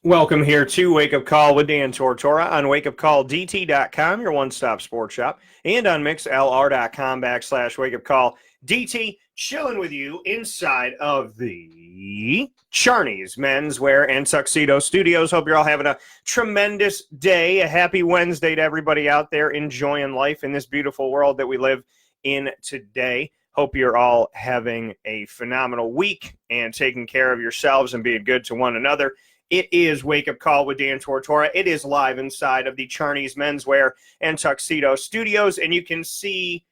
Welcome here to Wake Up Call with Dan Tortora on wakeupcalldt.com, your one-stop sports shop, and on mixlr.com/wakeupcalldt. Chilling with you inside of the Charney's Menswear and Tuxedo Studios. Hope you're all having a tremendous day. A happy Wednesday to everybody out there enjoying life in this beautiful world that we live in today. Hope you're all having a phenomenal week and taking care of yourselves and being good to one another. It is Wake Up Call with Dan Tortora. It is live inside of the Charney's Menswear and Tuxedo Studios, and you can see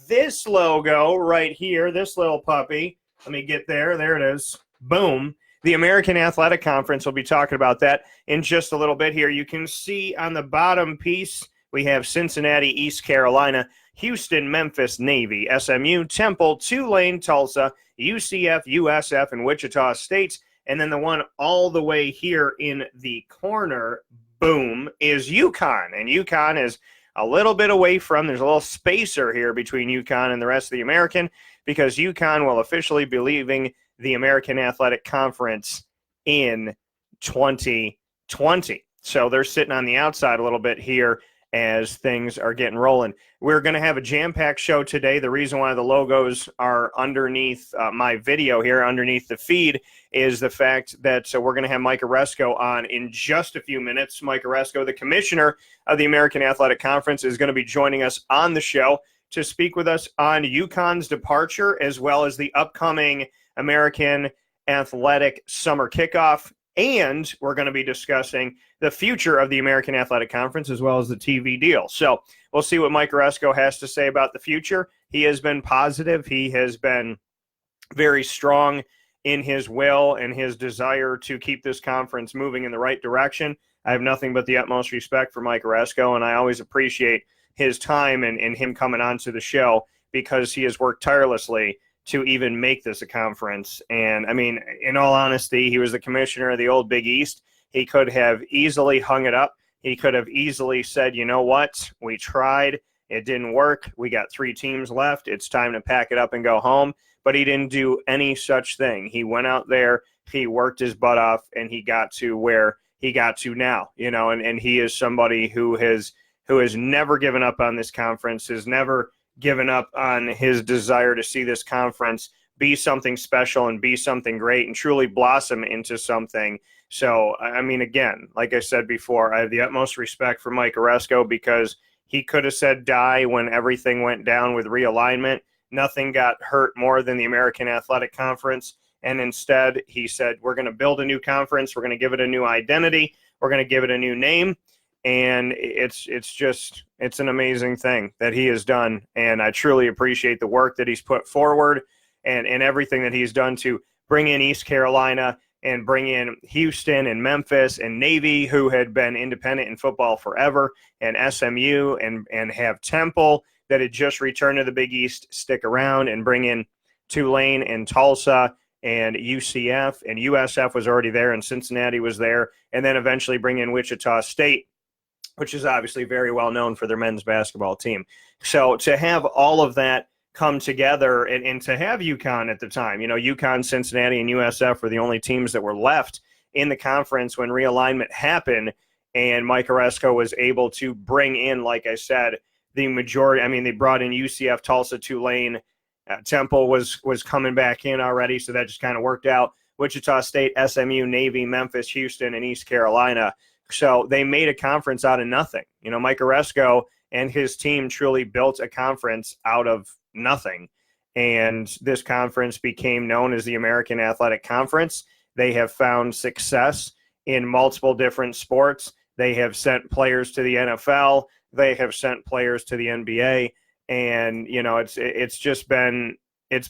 this logo right here, this little puppy. Let me get there. There it is. Boom. The American Athletic Conference. We'll be talking about that in just a little bit here. You can see on the bottom piece, we have Cincinnati, East Carolina, Houston, Memphis, Navy, SMU, Temple, Tulane, Tulsa, UCF, USF, and Wichita State. And then the one all the way here in the corner, boom, is UConn. And UConn is a little bit away from, there's a little spacer here between UConn and the rest of the American, because UConn will officially be leaving the American Athletic Conference in 2020. So they're sitting on the outside a little bit here as things are getting rolling. We're going to have a jam-packed show today. The reason why the logos are underneath my video here, underneath the feed, is the fact that we're going to have Mike Aresco on in just a few minutes. Mike Aresco, the commissioner of the American Athletic Conference, is going to be joining us on the show to speak with us on UConn's departure, as well as the upcoming American Athletic Summer Kickoff. And we're going to be discussing the future of the American Athletic Conference as well as the TV deal. So we'll see what Mike Aresco has to say about the future. He has been positive. He has been very strong in his will and his desire to keep this conference moving in the right direction. I have nothing but the utmost respect for Mike Aresco, and I always appreciate his time and him coming on to the show, because he has worked tirelessly to even make this a conference. And I mean, in all honesty, he was the commissioner of the old Big East. He could have easily hung it up. He could have easily said, you know what, we tried, it didn't work, we got 3 teams left, it's time to pack it up and go home. But he didn't do any such thing. He went out there, he worked his butt off, and he got to where he got to now, you know, and he is somebody who has never given up on this conference, has never given up on his desire to see this conference be something special and be something great and truly blossom into something. So, I mean, again, like I said before, I have the utmost respect for Mike Aresco, because he could have said die when everything went down with realignment. Nothing got hurt more than the American Athletic Conference. And instead, he said, we're going to build a new conference. We're going to give it a new identity. We're going to give it a new name. And it's an amazing thing that he has done. And I truly appreciate the work that he's put forward and everything that he's done to bring in East Carolina and bring in Houston and Memphis and Navy, who had been independent in football forever, and SMU and have Temple that had just returned to the Big East stick around, and bring in Tulane and Tulsa and UCF, and USF was already there, and Cincinnati was there, and then eventually bring in Wichita State, which is obviously very well known for their men's basketball team. So to have all of that come together, and to have UConn at the time, you know, UConn, Cincinnati, and USF were the only teams that were left in the conference when realignment happened, and Mike Aresco was able to bring in, like I said, the majority. I mean, they brought in UCF, Tulsa, Tulane, Temple was coming back in already, so that just kind of worked out. Wichita State, SMU, Navy, Memphis, Houston, and East Carolina. So they made a conference out of nothing. You know, Mike Aresco and his team truly built a conference out of nothing. And this conference became known as the American Athletic Conference. They have found success in multiple different sports. They have sent players to the NFL. They have sent players to the NBA. And, you know, it's been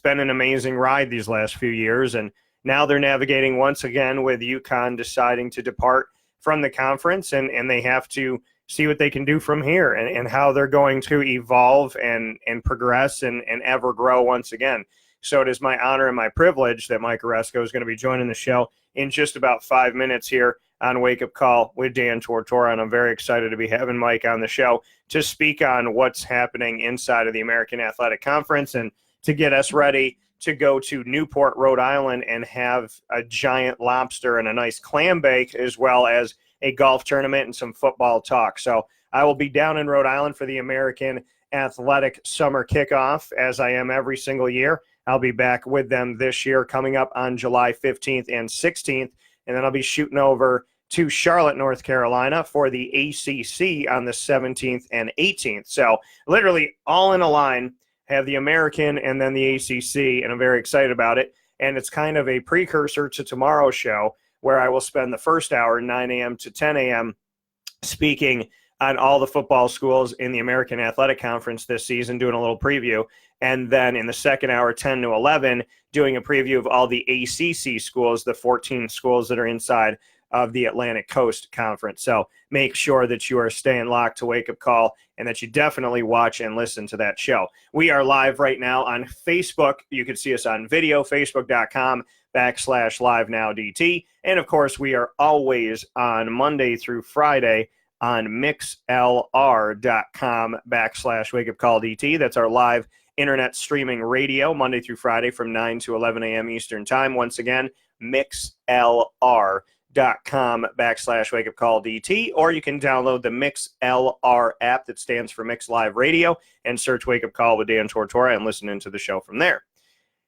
an amazing ride these last few years. And now they're navigating once again with UConn deciding to depart from the conference, and they have to see what they can do from here, and how they're going to evolve and progress and ever grow once again. So it is my honor and my privilege that Mike Aresco is going to be joining the show in just about 5 minutes here on Wake Up Call with Dan Tortora, and I'm very excited to be having Mike on the show to speak on what's happening inside of the American Athletic Conference and to get us ready to go to Newport, Rhode Island, and have a giant lobster and a nice clam bake, as well as a golf tournament and some football talk. So I will be down in Rhode Island for the American Athletic Summer Kickoff, as I am every single year. I'll be back with them this year coming up on July 15th and 16th, and then I'll be shooting over to Charlotte, North Carolina for the ACC on the 17th and 18th. So literally all in a line, have the American and then the ACC, and I'm very excited about it. And it's kind of a precursor to tomorrow's show, where I will spend the first hour, 9 a.m. to 10 a.m., speaking on all the football schools in the American Athletic Conference this season, doing a little preview. And then in the second hour, 10 to 11, doing a preview of all the ACC schools, the 14 schools that are inside of the Atlantic Coast Conference. So make sure that you are staying locked to Wake Up Call and that you definitely watch and listen to that show. We are live right now on Facebook. You can see us on video, facebook.com/livenowdt. And of course, we are always on Monday through Friday on mixlr.com/wakeupcalldt. That's our live internet streaming radio Monday through Friday from 9 to 11 a.m. Eastern Time. Once again, mixlr.com/wakeupcalldt, or you can download the MixLR app that stands for Mix Live Radio and search Wake Up Call with Dan Tortora and listen into the show from there.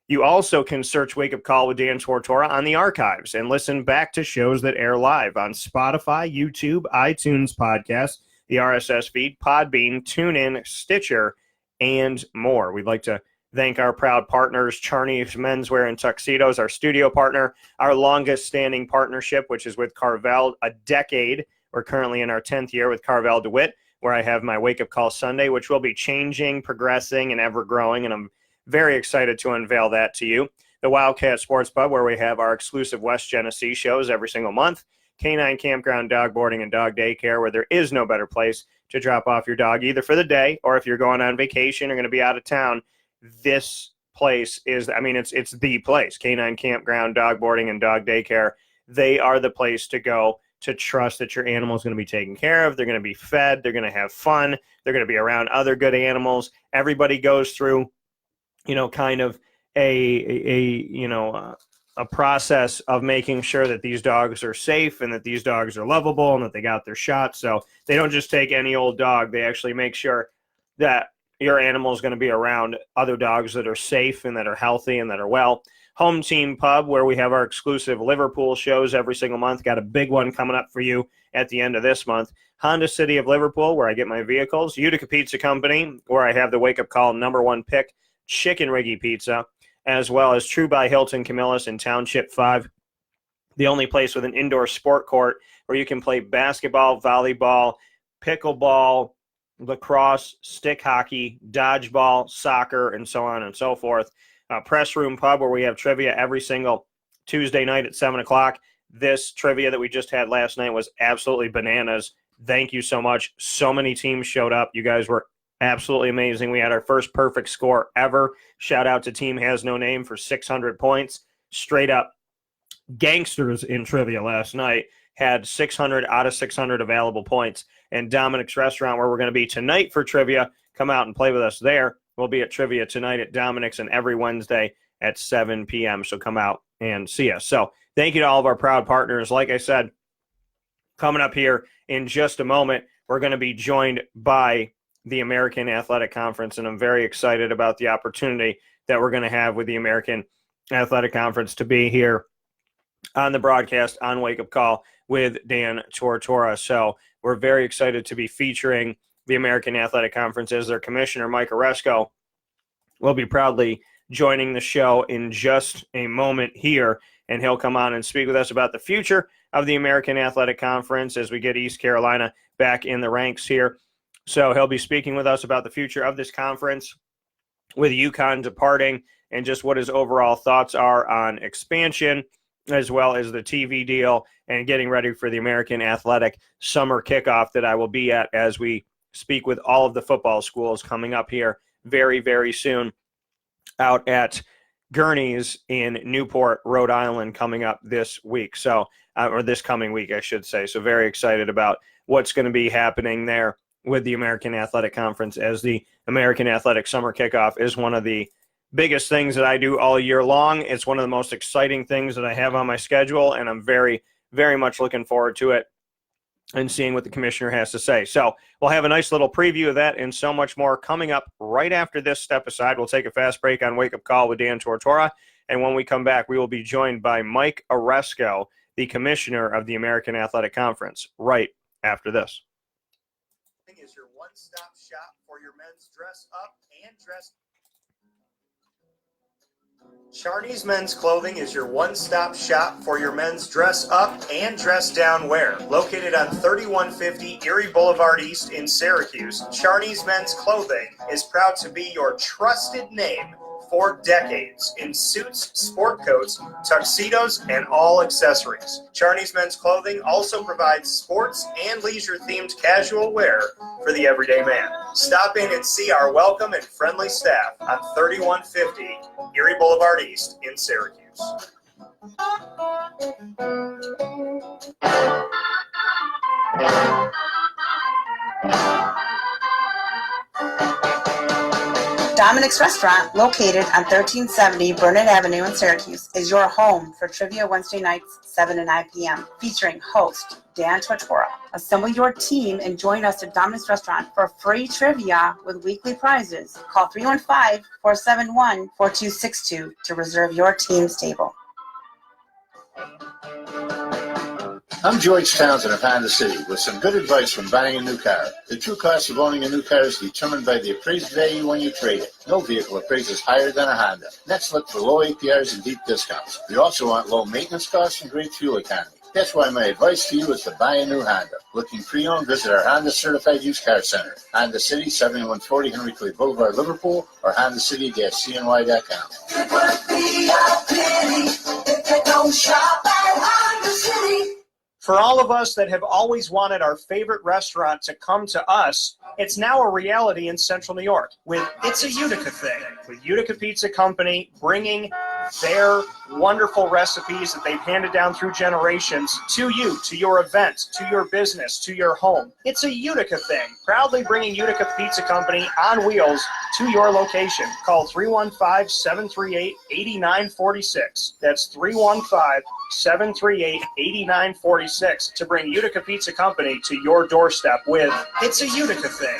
You also can search Wake Up Call with Dan Tortora on the archives and listen back to shows that air live on Spotify, YouTube, iTunes podcasts, the RSS feed, Podbean, TuneIn, Stitcher, and more. We'd like to thank our proud partners, Charney's Menswear and Tuxedos, our studio partner, our longest standing partnership, which is with Carvel, a decade. We're currently in our 10th year with Carvel DeWitt, where I have my Wake Up Call Sunday, which will be changing, progressing, and ever growing, and I'm very excited to unveil that to you. The Wildcat Sports Pub, where we have our exclusive West Genesee shows every single month. Canine Campground, Dog Boarding, and Dog Daycare, where there is no better place to drop off your dog, either for the day or if you're going on vacation or going to be out of town. This place is, it's the place. Canine Campground, Dog Boarding, and Dog Daycare. They are the place to go to trust that your animal is going to be taken care of. They're going to be fed. They're going to have fun. They're going to be around other good animals. Everybody goes through kind of a process of making sure that these dogs are safe and that these dogs are lovable and that they got their shots. So they don't just take any old dog. They actually make sure that your animal is going to be around other dogs that are safe and that are healthy and that are well. Home Team Pub, where we have our exclusive Liverpool shows every single month. Got a big one coming up for you at the end of this month. Honda City of Liverpool, where I get my vehicles. Utica Pizza Company, where I have the Wake Up Call #1 pick, Chicken Riggy Pizza, as well as True by Hilton Camillus in Township 5, the only place with an indoor sport court where you can play basketball, volleyball, pickleball, lacrosse, stick hockey, dodgeball, soccer, and so on and so forth. Press Room Pub, where we have trivia every single Tuesday night at 7 o'clock. This trivia that we just had last night was absolutely bananas. Thank you so much. So many teams showed up. You guys were absolutely amazing. We had our first perfect score ever. Shout out to Team Has No Name for 600 points. Straight up gangsters in trivia last night. Had 600 out of 600 available points. And Dominic's Restaurant, where we're going to be tonight for trivia, come out and play with us there. We'll be at trivia tonight at Dominic's and every Wednesday at 7 p.m. So come out and see us. So thank you to all of our proud partners. Like I said, coming up here in just a moment, we're going to be joined by the American Athletic Conference, and I'm very excited about the opportunity that we're going to have with the American Athletic Conference to be here on the broadcast on Wake Up Call with Dan Tortora. So we're very excited to be featuring the American Athletic Conference as their commissioner. Mike Aresco will be proudly joining the show in just a moment here, and he'll come on and speak with us about the future of the American Athletic Conference as we get East Carolina back in the ranks here. So he'll be speaking with us about the future of this conference, with UConn departing, and just what his overall thoughts are on expansion, as well as the TV deal, and getting ready for the American Athletic Summer Kickoff that I will be at as we speak with all of the football schools coming up here very, very soon out at Gurney's in Newport, Rhode Island, coming up this week. So, or this coming week, I should say. So very excited about what's going to be happening there with the American Athletic Conference, as the American Athletic Summer Kickoff is one of the biggest things that I do all year long. It's one of the most exciting things that I have on my schedule, and I'm very, very much looking forward to it and seeing what the commissioner has to say. So we'll have a nice little preview of that and so much more coming up right after this step aside. We'll take a fast break on Wake Up Call with Dan Tortora, and when we come back, we will be joined by Mike Aresco, the commissioner of the American Athletic Conference, right after this. Is your one-stop shop for your men's dress up and dress. Charney's Men's Clothing is your one-stop shop for your men's dress up and dress down wear. Located on 3150 Erie Boulevard East in Syracuse, Charney's Men's Clothing is proud to be your trusted name for decades in suits, sport coats, tuxedos, and all accessories. Charney's Men's Clothing also provides sports and leisure-themed casual wear for the everyday man. Stop in and see our welcome and friendly staff on 3150 Erie Boulevard East in Syracuse. Dominic's Restaurant, located on 1370 Burnett Avenue in Syracuse, is your home for Trivia Wednesday nights, 7 to 9 p.m., featuring host Dan Tortora. Assemble your team and join us at Dominic's Restaurant for free trivia with weekly prizes. Call 315-471-4262 to reserve your team's table. I'm George Townsend of Honda City with some good advice when buying a new car. The true cost of owning a new car is determined by the appraised value when you trade it. No vehicle appraises higher than a Honda. Next, look for low APRs and deep discounts. You also want low maintenance costs and great fuel economy. That's why my advice to you is to buy a new Honda. Looking pre-owned, visit our Honda Certified Used Car Center. Honda City, 7140 Henry Clay Boulevard, Liverpool, or HondaCity-CNY.com. It would be a pity if you don't shop at Honda City. For all of us that have always wanted our favorite restaurant to come to us, it's now a reality in Central New York with It's a Utica Thing, with Utica Pizza Company bringing their wonderful recipes that they've handed down through generations to you, to your event, to your business, to your home. It's a Utica Thing, proudly bringing Utica Pizza Company on wheels to your location. Call 315-738-8946. That's 315-738-8946 to bring Utica Pizza Company to your doorstep with It's a Utica Thing.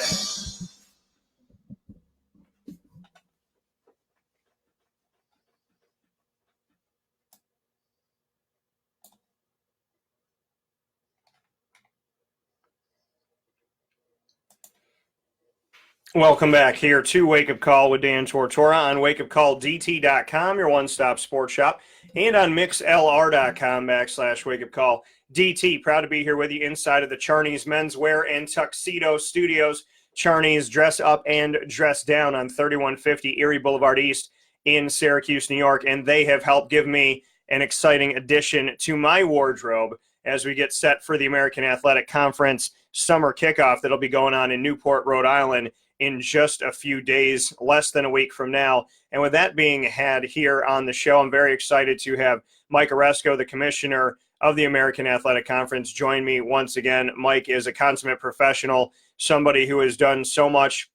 Welcome back here to Wake Up Call with Dan Tortora on wakeupcalldt.com, your one-stop sports shop, and on mixlr.com/wakeupcalldt. Proud to be here with you inside of the Charney's Menswear and Tuxedo Studios. Charney's Dress Up and Dress Down on 3150 Erie Boulevard East in Syracuse, New York, and they have helped give me an exciting addition to my wardrobe as we get set for the American Athletic Conference summer kickoff that'll be going on in Newport, Rhode Island in just a few days, less than a week from now. And with that being had here on the show, I'm very excited to have Mike Aresco, the commissioner of the American Athletic Conference, join me once again. Mike is a consummate professional, somebody who has done so much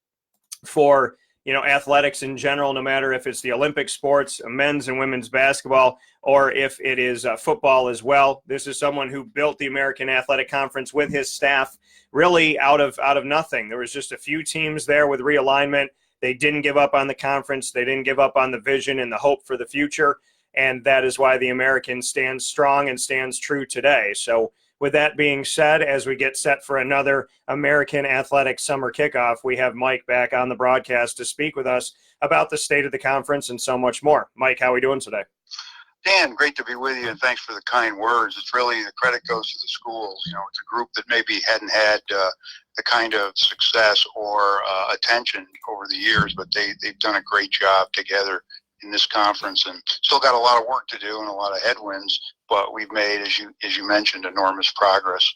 for athletics in general, no matter if it's the Olympic sports, men's and women's basketball, or if it is football as well. This is someone who built the American Athletic Conference with his staff really out of nothing. There was just a few teams there with realignment. They didn't give up on the conference. They didn't give up on the vision and the hope for the future, and that is why the American stands strong and stands true today. So with that being said, as we get set for another American Athletic Summer Kickoff, we have Mike back on the broadcast to speak with us about the state of the conference and so much more. Mike, how are we doing today? Dan, great to be with you, and thanks for the kind words. It's really, the credit goes to the schools. It's a group that maybe hadn't had the kind of success or attention over the years, but they've done a great job together in this conference, and still got a lot of work to do and a lot of headwinds, but we've made, as you mentioned, enormous progress.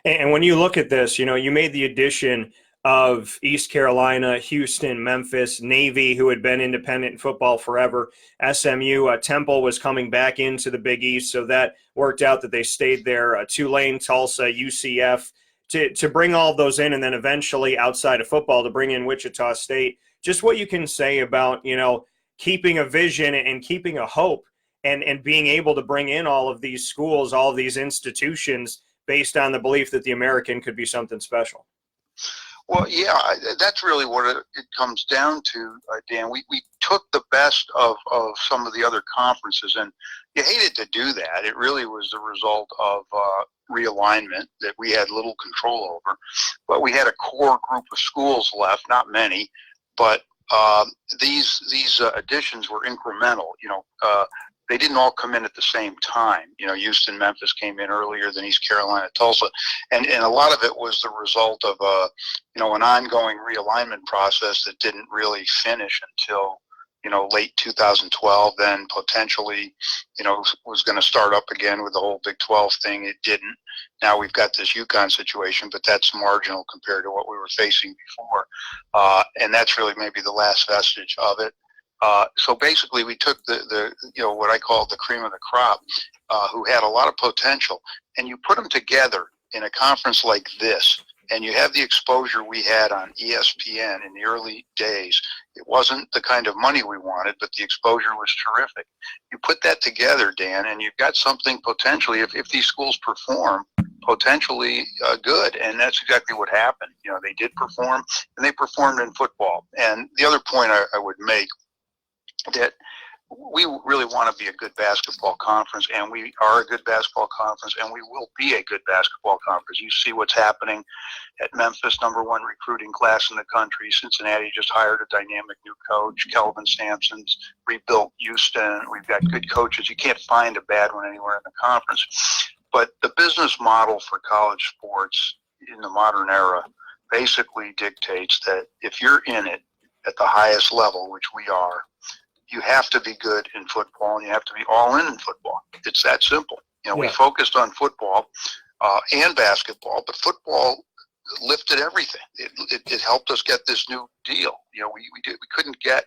And when you look at this, you made the addition of East Carolina, Houston, Memphis, Navy, who had been independent in football forever, SMU, Temple was coming back into the Big East, so that worked out that they stayed there, Tulane, Tulsa, UCF, to bring all of those in, and then eventually outside of football to bring in Wichita State. Just what you can say about, keeping a vision and keeping a hope and being able to bring in all of these schools, all of these institutions based on the belief that the American could be something special. Well, yeah, that's really what it comes down to, Dan. We took the best of some of the other conferences, and you hated to do that. It really was the result of realignment that we had little control over. But we had a core group of schools left, not many, but these additions were incremental. They didn't all come in at the same time. Houston, Memphis came in earlier than East Carolina, Tulsa, and a lot of it was the result of an ongoing realignment process that didn't really finish until late 2012. Then potentially, was going to start up again with the whole Big 12 thing. It didn't. Now we've got this UConn situation, but that's marginal compared to what we were facing before, and that's really maybe the last vestige of it. So basically, we took the what I call the cream of the crop, who had a lot of potential, and you put them together in a conference like this, and you have the exposure we had on ESPN in the early days. It wasn't the kind of money we wanted, but the exposure was terrific. You put that together, Dan, and you've got something potentially, if these schools perform, potentially good, and that's exactly what happened. They did perform, and they performed in football. And the other point I would make, that we really want to be a good basketball conference, and we are a good basketball conference, and we will be a good basketball conference. You see what's happening at Memphis, #1 recruiting class in the country. Cincinnati just hired a dynamic new coach. Kelvin Sampson's rebuilt Houston. We've got good coaches. You can't find a bad one anywhere in the conference. But the business model for college sports in the modern era basically dictates that if you're in it at the highest level, which we are, you have to be good in football, and you have to be all in football. It's that simple. We focused on football and basketball, but football lifted everything. It helped us get this new deal. We couldn't get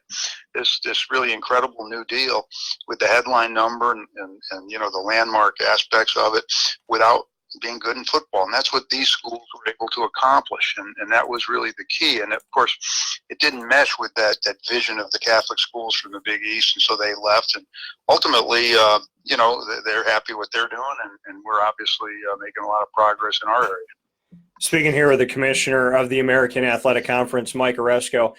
this really incredible new deal with the headline number and the landmark aspects of it without being good in football. And that's what these schools were able to accomplish. And that was really the key. And of course, it didn't mesh with that vision of the Catholic schools from the Big East. And so they left. And ultimately, they're happy what they're doing. And we're obviously making a lot of progress in our area. Speaking here with the commissioner of the American Athletic Conference, Mike Aresco.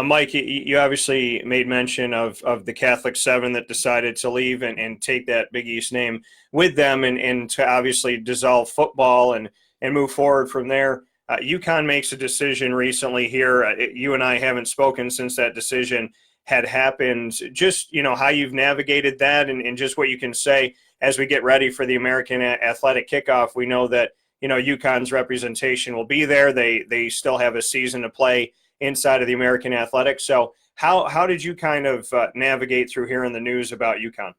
Mike, you obviously made mention of the Catholic 7 that decided to leave and take that Big East name with them and to obviously dissolve football and move forward from there. UConn makes a decision recently here. You and I haven't spoken since that decision had happened. Just, how you've navigated that and just what you can say as we get ready for the American Athletic Kickoff. We know that UConn's representation will be there. They still have a season to play inside of the American Athletic. So how did you kind of navigate through hearing the news about UConn?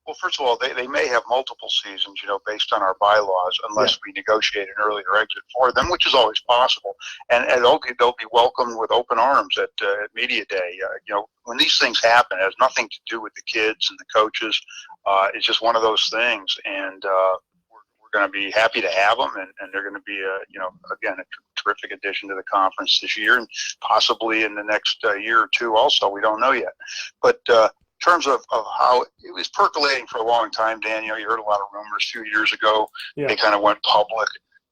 Well, first of all, they may have multiple seasons, based on our bylaws, unless we negotiate an earlier exit for them, which is always possible. And they'll be welcomed with open arms at Media Day. When these things happen, it has nothing to do with the kids and the coaches. It's just one of those things. And going to be happy to have them, and they're going to be again, a terrific addition to the conference this year, and possibly in the next year or two also. We don't know yet. But in terms of how it was percolating for a long time, Dan, you heard a lot of rumors. A few years ago, they kind of went public.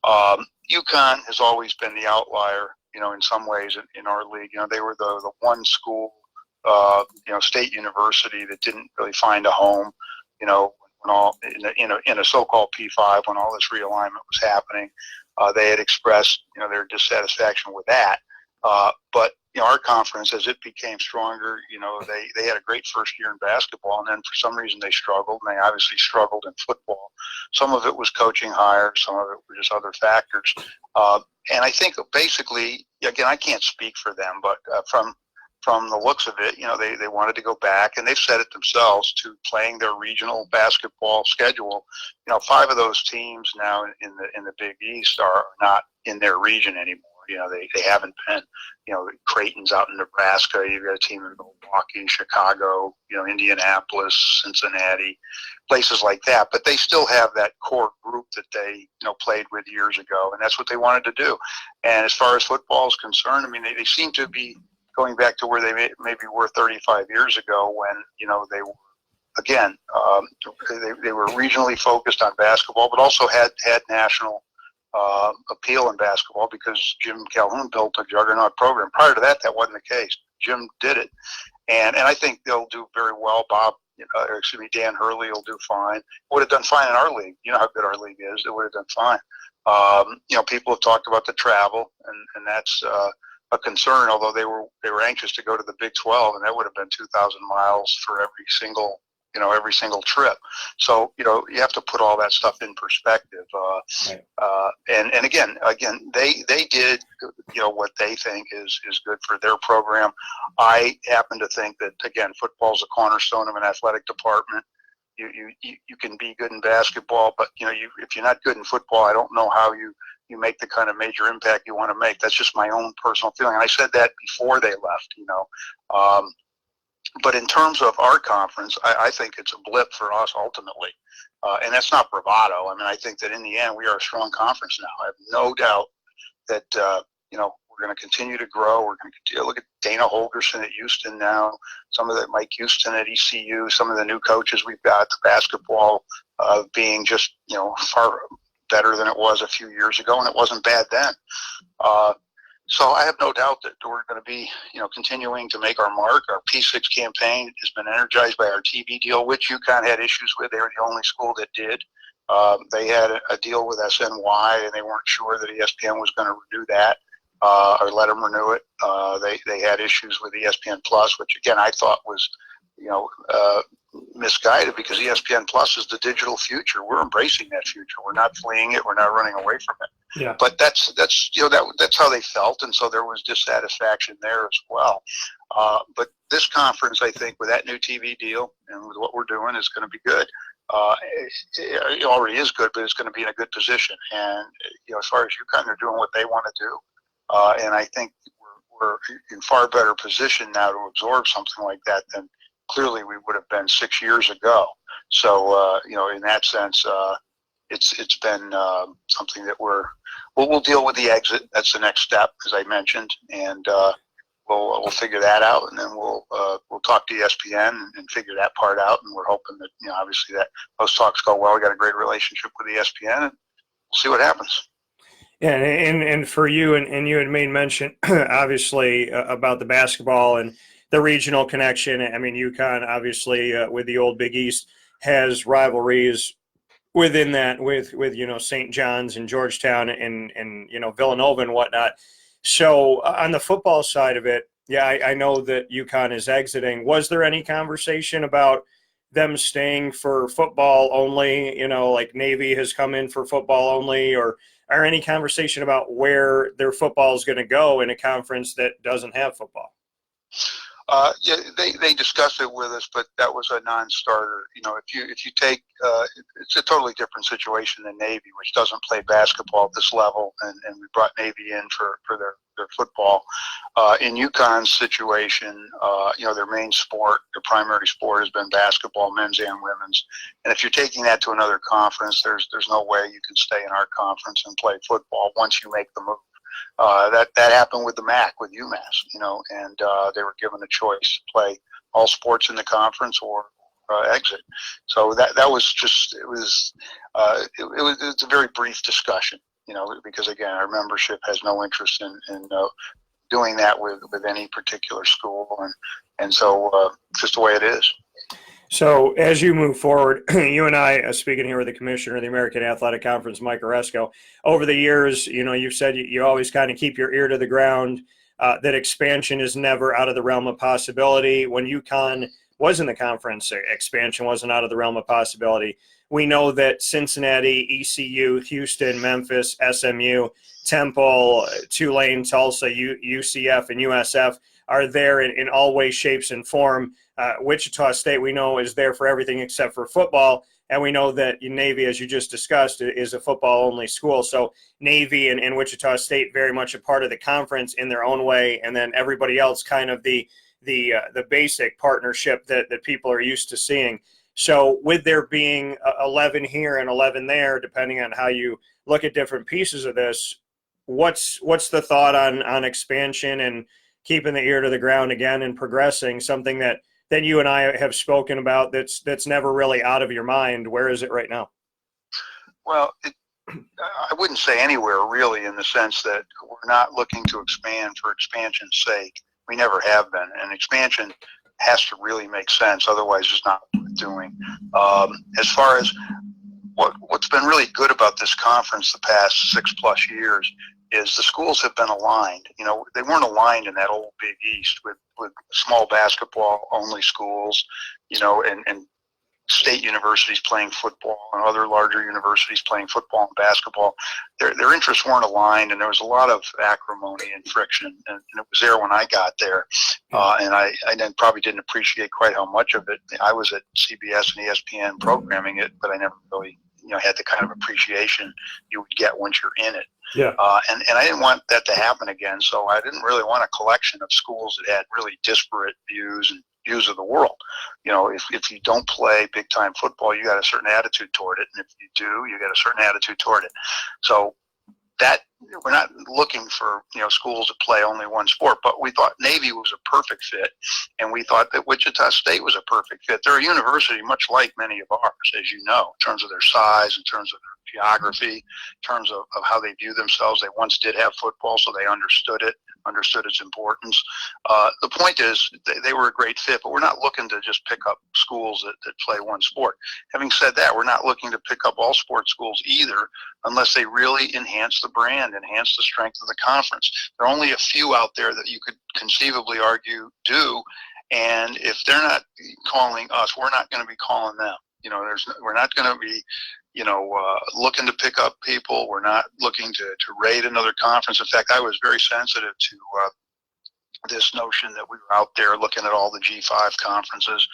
UConn has always been the outlier, in some ways in our league. They were the one school, state university that didn't really find a home, when all in a so-called P5, when all this realignment was happening, they had expressed their dissatisfaction with that. But our conference, as it became stronger, they had a great first year in basketball, and then for some reason they struggled, and they obviously struggled in football. Some of it was coaching hires, some of it were just other factors. And I think basically, again, I can't speak for them, but from the looks of it, they wanted to go back, and they've said it themselves, to playing their regional basketball schedule. 5 of those teams now in the Big East are not in their region anymore. They haven't been. Creighton's out in Nebraska. You've got a team in Milwaukee, Chicago, Indianapolis, Cincinnati, places like that. But they still have that core group that they played with years ago, and that's what they wanted to do. And as far as football is concerned, they seem to be going back to where they maybe were 35 years ago when, they were, again, they were regionally focused on basketball, but also had national appeal in basketball because Jim Calhoun built a juggernaut program. Prior to that, that wasn't the case. Jim did it. And I think they'll do very well. Dan Hurley will do fine. Would have done fine in our league. You know how good our league is. They would have done fine. People have talked about the travel, and that's a concern. Although they were anxious to go to the Big 12, and that would have been 2,000 miles for every single trip. So you have to put all that stuff in perspective. And again, they did what they think is good for their program. I happen to think that, again, football is a cornerstone of an athletic department. You can be good in basketball, but if you're not good in football, I don't know how you make the kind of major impact you want to make. That's just my own personal feeling. And I said that before they left. But in terms of our conference, I think it's a blip for us ultimately. And that's not bravado. I mean, I think that in the end, we are a strong conference now. I have no doubt that, we're going to continue to grow. We're going to continue. Look at Dana Holgerson at Houston now, some of the Mike Houston at ECU, some of the new coaches we've got, the basketball being just, far better than it was a few years ago, and it wasn't bad then. So I have no doubt that we're going to be, continuing to make our mark. Our P6 campaign has been energized by our TV deal, which UConn had issues with. They were the only school that did. They had a deal with SNY, and they weren't sure that ESPN was going to renew that or let them renew it. They had issues with ESPN Plus, which again I thought was, misguided because ESPN Plus is the digital future. We're embracing that future. We're not fleeing it. We're not running away from it. Yeah. But that's how they felt, and so there was dissatisfaction there as well. But this conference, I think, with that new TV deal and with what we're doing, is going to be good. It already is good, but it's going to be in a good position. And as far as UConn, they're doing what they want to do, and I think we're in far better position now to absorb something like that than clearly we would have been 6 years ago. So in that sense, it's been something that we'll deal with the exit. That's the next step, as I mentioned, and we'll figure that out, and then we'll talk to ESPN and figure that part out. And we're hoping that obviously that those talks go well. We got a great relationship with ESPN, and we'll see what happens. Yeah, and for you, and you had made mention, obviously, about the basketball and the regional connection. I mean, UConn, obviously, with the old Big East, has rivalries within that with St. John's and Georgetown and Villanova and whatnot. So on the football side of it, yeah, I know that UConn is exiting. Was there any conversation about them staying for football only, like Navy has come in for football only, or any conversation about where their football is going to go in a conference that doesn't have football? Yeah, they discussed it with us, but that was a non-starter. If you take, it's a totally different situation than Navy, which doesn't play basketball at this level, and we brought Navy in for their football. In UConn's situation, their main sport, their primary sport has been basketball, men's and women's. And if you're taking that to another conference, there's no way you can stay in our conference and play football once you make the move. That happened with the MAC, with UMass, and they were given a choice to play all sports in the conference or exit. So that was just it was a very brief discussion, because again, our membership has no interest in doing that with any particular school, and so just the way it is. So as you move forward, you and I, speaking here with the commissioner of the American Athletic Conference, Mike Aresco, over the years, you've said you always kind of keep your ear to the ground, that expansion is never out of the realm of possibility. When UConn was in the conference, expansion wasn't out of the realm of possibility. We know that Cincinnati, ECU, Houston, Memphis, SMU, Temple, Tulane, Tulsa, UCF, and USF are there in all ways, shapes, and form. Wichita State, we know, is there for everything except for football. And we know that Navy, as you just discussed, is a football-only school. So Navy and Wichita State very much a part of the conference in their own way, and then everybody else kind of the basic partnership that people are used to seeing. So with there being 11 here and 11 there, depending on how you look at different pieces of this, what's the thought on expansion, and keeping the ear to the ground again and progressing, something that you and I have spoken about that's never really out of your mind. Where is it right now? Well, I wouldn't say anywhere really, in the sense that we're not looking to expand for expansion's sake. We never have been, and expansion has to really make sense. Otherwise, it's not worth doing. As far as what's been really good about this conference the past 6+ years is the schools have been aligned. You know, they weren't aligned in that old Big East with small basketball only schools, you know, and state universities playing football and other larger universities playing football and basketball. Their interests weren't aligned, and there was a lot of acrimony and friction, and it was there when I got there. And I then probably didn't appreciate quite how much of it. I was at CBS and ESPN programming it, but I never really, you know, had the kind of appreciation you would get once you're in it. Yeah. And I didn't want that to happen again, so I didn't really want a collection of schools that had really disparate views and views of the world. You know, if you don't play big time football, you got a certain attitude toward it, and if you do, you got a certain attitude toward it. So that we're not looking for, you know, schools that play only one sport, but we thought Navy was a perfect fit, and we thought that Wichita State was a perfect fit. They're a university much like many of ours, as you know, in terms of their size, in terms of their geography, in terms of how they view themselves. They once did have football, so they understood its importance. The point is they were a great fit, but we're not looking to just pick up schools that play one sport. Having said that, we're not looking to pick up all sports schools either, unless they really enhance the brand, enhance the strength of the conference. There are only a few out there that you could conceivably argue do, and if they're not calling us, we're not going to be calling them. You know, we're not going to be, you know, looking to pick up people. We're not looking to raid another conference. In fact, I was very sensitive to this notion that we were out there looking at all the G5 conferences.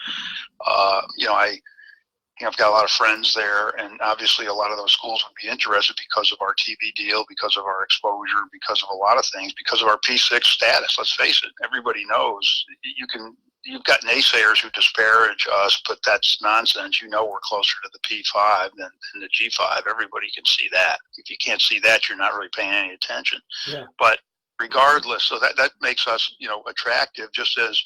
You know, I've got a lot of friends there, and obviously a lot of those schools would be interested because of our TV deal, because of our exposure, because of a lot of things, because of our P6 status. Let's face it, everybody knows you've got naysayers who disparage us, but that's nonsense. You know, we're closer to the P5 than the G5. Everybody can see that. If you can't see that, you're not really paying any attention. Yeah. But regardless, so that makes us, you know, attractive, just as,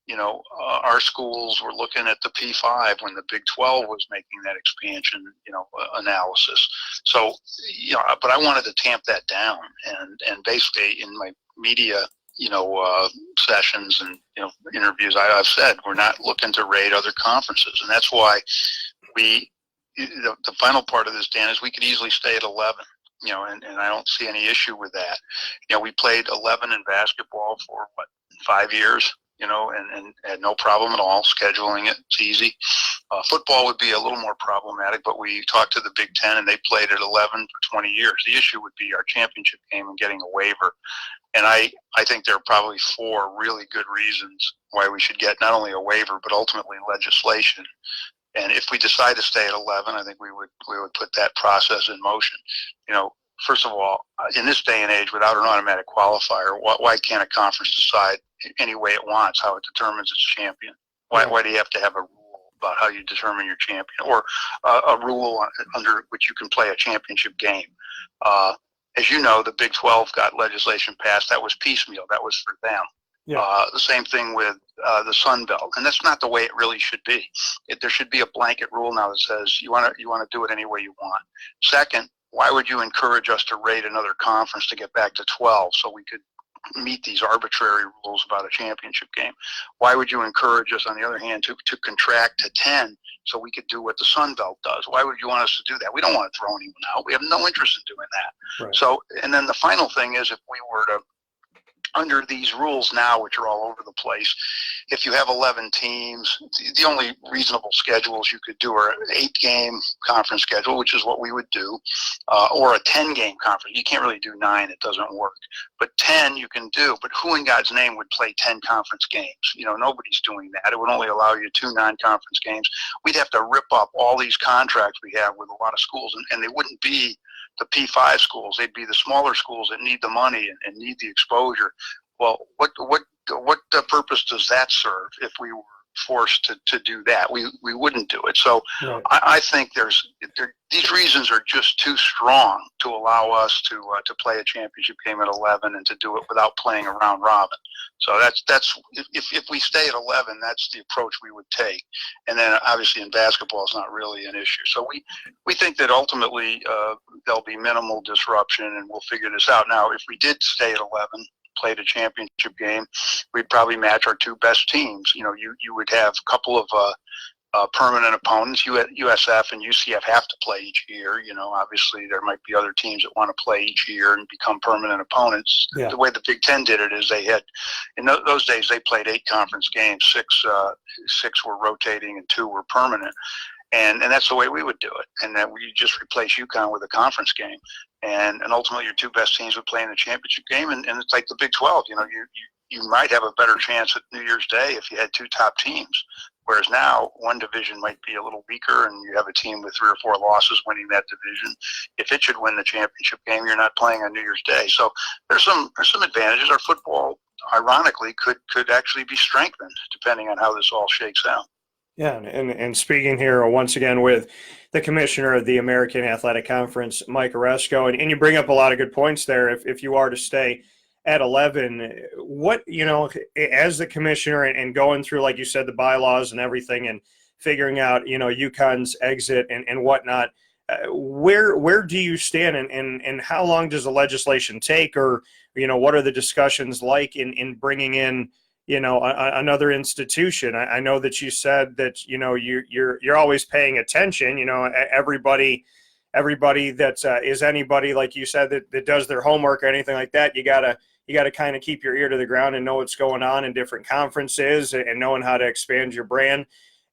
you know, our schools were looking at the P5 when the Big 12 was making that expansion, you know, analysis. So, you know, but I wanted to tamp that down, and basically in my media, you know, sessions and, you know, interviews, I've said we're not looking to raid other conferences, and that's why the final part of this, Dan, is we could easily stay at 11. You know, and I don't see any issue with that. You know, we played 11 in basketball for 5 years, you know, and had no problem at all scheduling it. It's easy. Football would be a little more problematic, but we talked to the Big Ten, and they played at 11 for 20 years. The issue would be our championship game and getting a waiver. And I think there are probably 4 really good reasons why we should get not only a waiver, but ultimately legislation. And if we decide to stay at 11, I think we would put that process in motion. You know, first of all, in this day and age, without an automatic qualifier, why can't a conference decide any way it wants how it determines its champion? Why do you have to have a rule about how you determine your champion, or a rule under which you can play a championship game? As you know, the Big 12 got legislation passed. That was piecemeal. That was for them. Yeah. The same thing with the Sun Belt, and that's not the way it really should be. There should be a blanket rule now that says you want to do it any way you want. Second, why would you encourage us to raid another conference to get back to 12 so we could meet these arbitrary rules about a championship game? Why would you encourage us, on the other hand, to contract to 10 so we could do what the Sun Belt does? Why would you want us to do that? We don't want to throw anyone out. We have no interest in doing that. Right. So, and then the final thing is, if we were to, under these rules now, which are all over the place, if you have 11 teams, the only reasonable schedules you could do are an 8-game conference schedule, which is what we would do, or a 10-game conference. You can't really do 9; it doesn't work. But 10 you can do. But who in God's name would play 10 conference games? You know, nobody's doing that. It would only allow you 2 non-conference games. We'd have to rip up all these contracts we have with a lot of schools, and they wouldn't be the P5 schools. They'd be the smaller schools that need the money and need the exposure. Well, what purpose does that serve if we were forced to do that. We wouldn't do it. So Right. I think these reasons are just too strong to allow us to play a championship game at 11 and to do it without playing a round robin. So that's if we stay at 11, that's the approach we would take. And then obviously in basketball, it's not really an issue. So we think that ultimately there'll be minimal disruption, and we'll figure this out. Now, if we did stay at 11, played a championship game, we'd probably match our two best teams. You know, you would have a couple of permanent opponents. USF and UCF have to play each year. You know, obviously there might be other teams that want to play each year and become permanent opponents. Yeah. The way the Big Ten did it is they had, in those days, they played 8 conference games. Six were rotating and 2 were permanent. And that's the way we would do it. And then we just replace UConn with a conference game. And ultimately your two best teams would play in the championship game. And it's like the Big 12. You know, you might have a better chance at New Year's Day if you had 2 top teams. Whereas now one division might be a little weaker and you have a team with 3 or 4 losses winning that division. If it should win the championship game, you're not playing on New Year's Day. So there's some advantages. Our football, ironically, could actually be strengthened depending on how this all shakes out. Yeah, and speaking here once again with the commissioner of the American Athletic Conference, Mike Aresco, and you bring up a lot of good points there. If you are to stay at 11, what, you know, as the commissioner and going through, like you said, the bylaws and everything and figuring out, you know, UConn's exit and whatnot, where do you stand and how long does the legislation take, or, you know, what are the discussions like in bringing in, you know, another institution? I know that you said that, you know, you're always paying attention. You know, everybody that is anybody, like you said, that does their homework or anything like that, you gotta kind of keep your ear to the ground and know what's going on in different conferences and knowing how to expand your brand.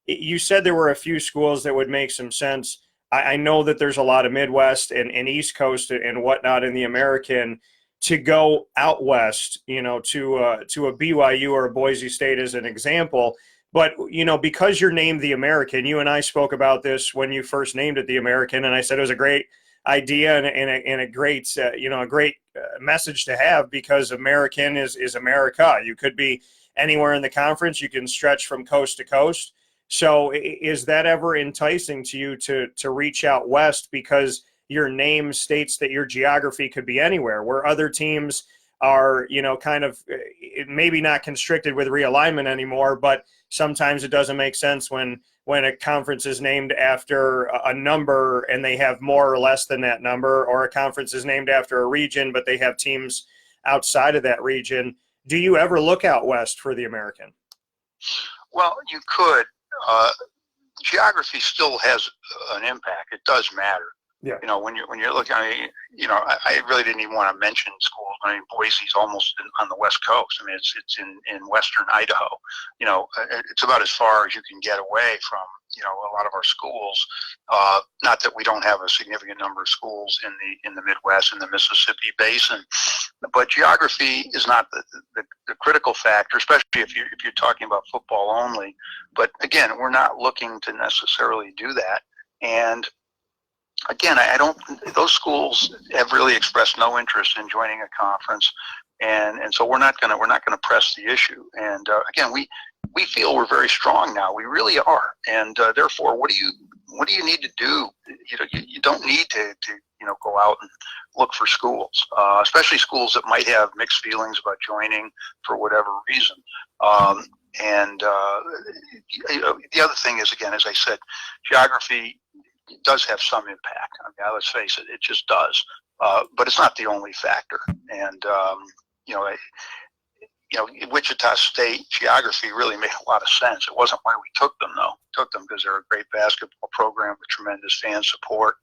You said there were a few schools that would make some sense. I know that there's a lot of Midwest and East Coast and whatnot in the American to go out west, you know, to a BYU or a Boise State as an example. But, you know, because you're named the American, you and I spoke about this when you first named it the American, and I said it was a great idea and a great, you know, a great message to have, because American is America. You could be anywhere in the conference. You can stretch from coast to coast. So is that ever enticing to you to reach out west, because your name states that your geography could be anywhere, where other teams are, you know, kind of maybe not constricted with realignment anymore, but sometimes it doesn't make sense when a conference is named after a number and they have more or less than that number, or a conference is named after a region but they have teams outside of that region. Do you ever look out west for the American? Well, you could. Geography still has an impact. It does matter. Yeah. You know, when you're looking, I mean, you know, I really didn't even want to mention schools. I mean, Boise's almost on the West Coast. I mean, it's in western Idaho. You know, it's about as far as you can get away from, you know, a lot of our schools. Not that we don't have a significant number of schools in the Midwest and the Mississippi Basin, but geography is not the critical factor, especially if you're talking about football only. But again, we're not looking to necessarily do that. And again, those schools have really expressed no interest in joining a conference, and so we're not gonna press the issue. And again, we feel we're very strong now. We really are, and therefore, what do you need to do? You know, you don't need to you know, go out and look for schools, especially schools that might have mixed feelings about joining for whatever reason. And you know, the other thing is, again, as I said, geography does have some impact. I mean, let's face it, it just does. But it's not the only factor. And you know, Wichita State geography really made a lot of sense. It wasn't why we took them, though. We took them because they're a great basketball program with tremendous fan support.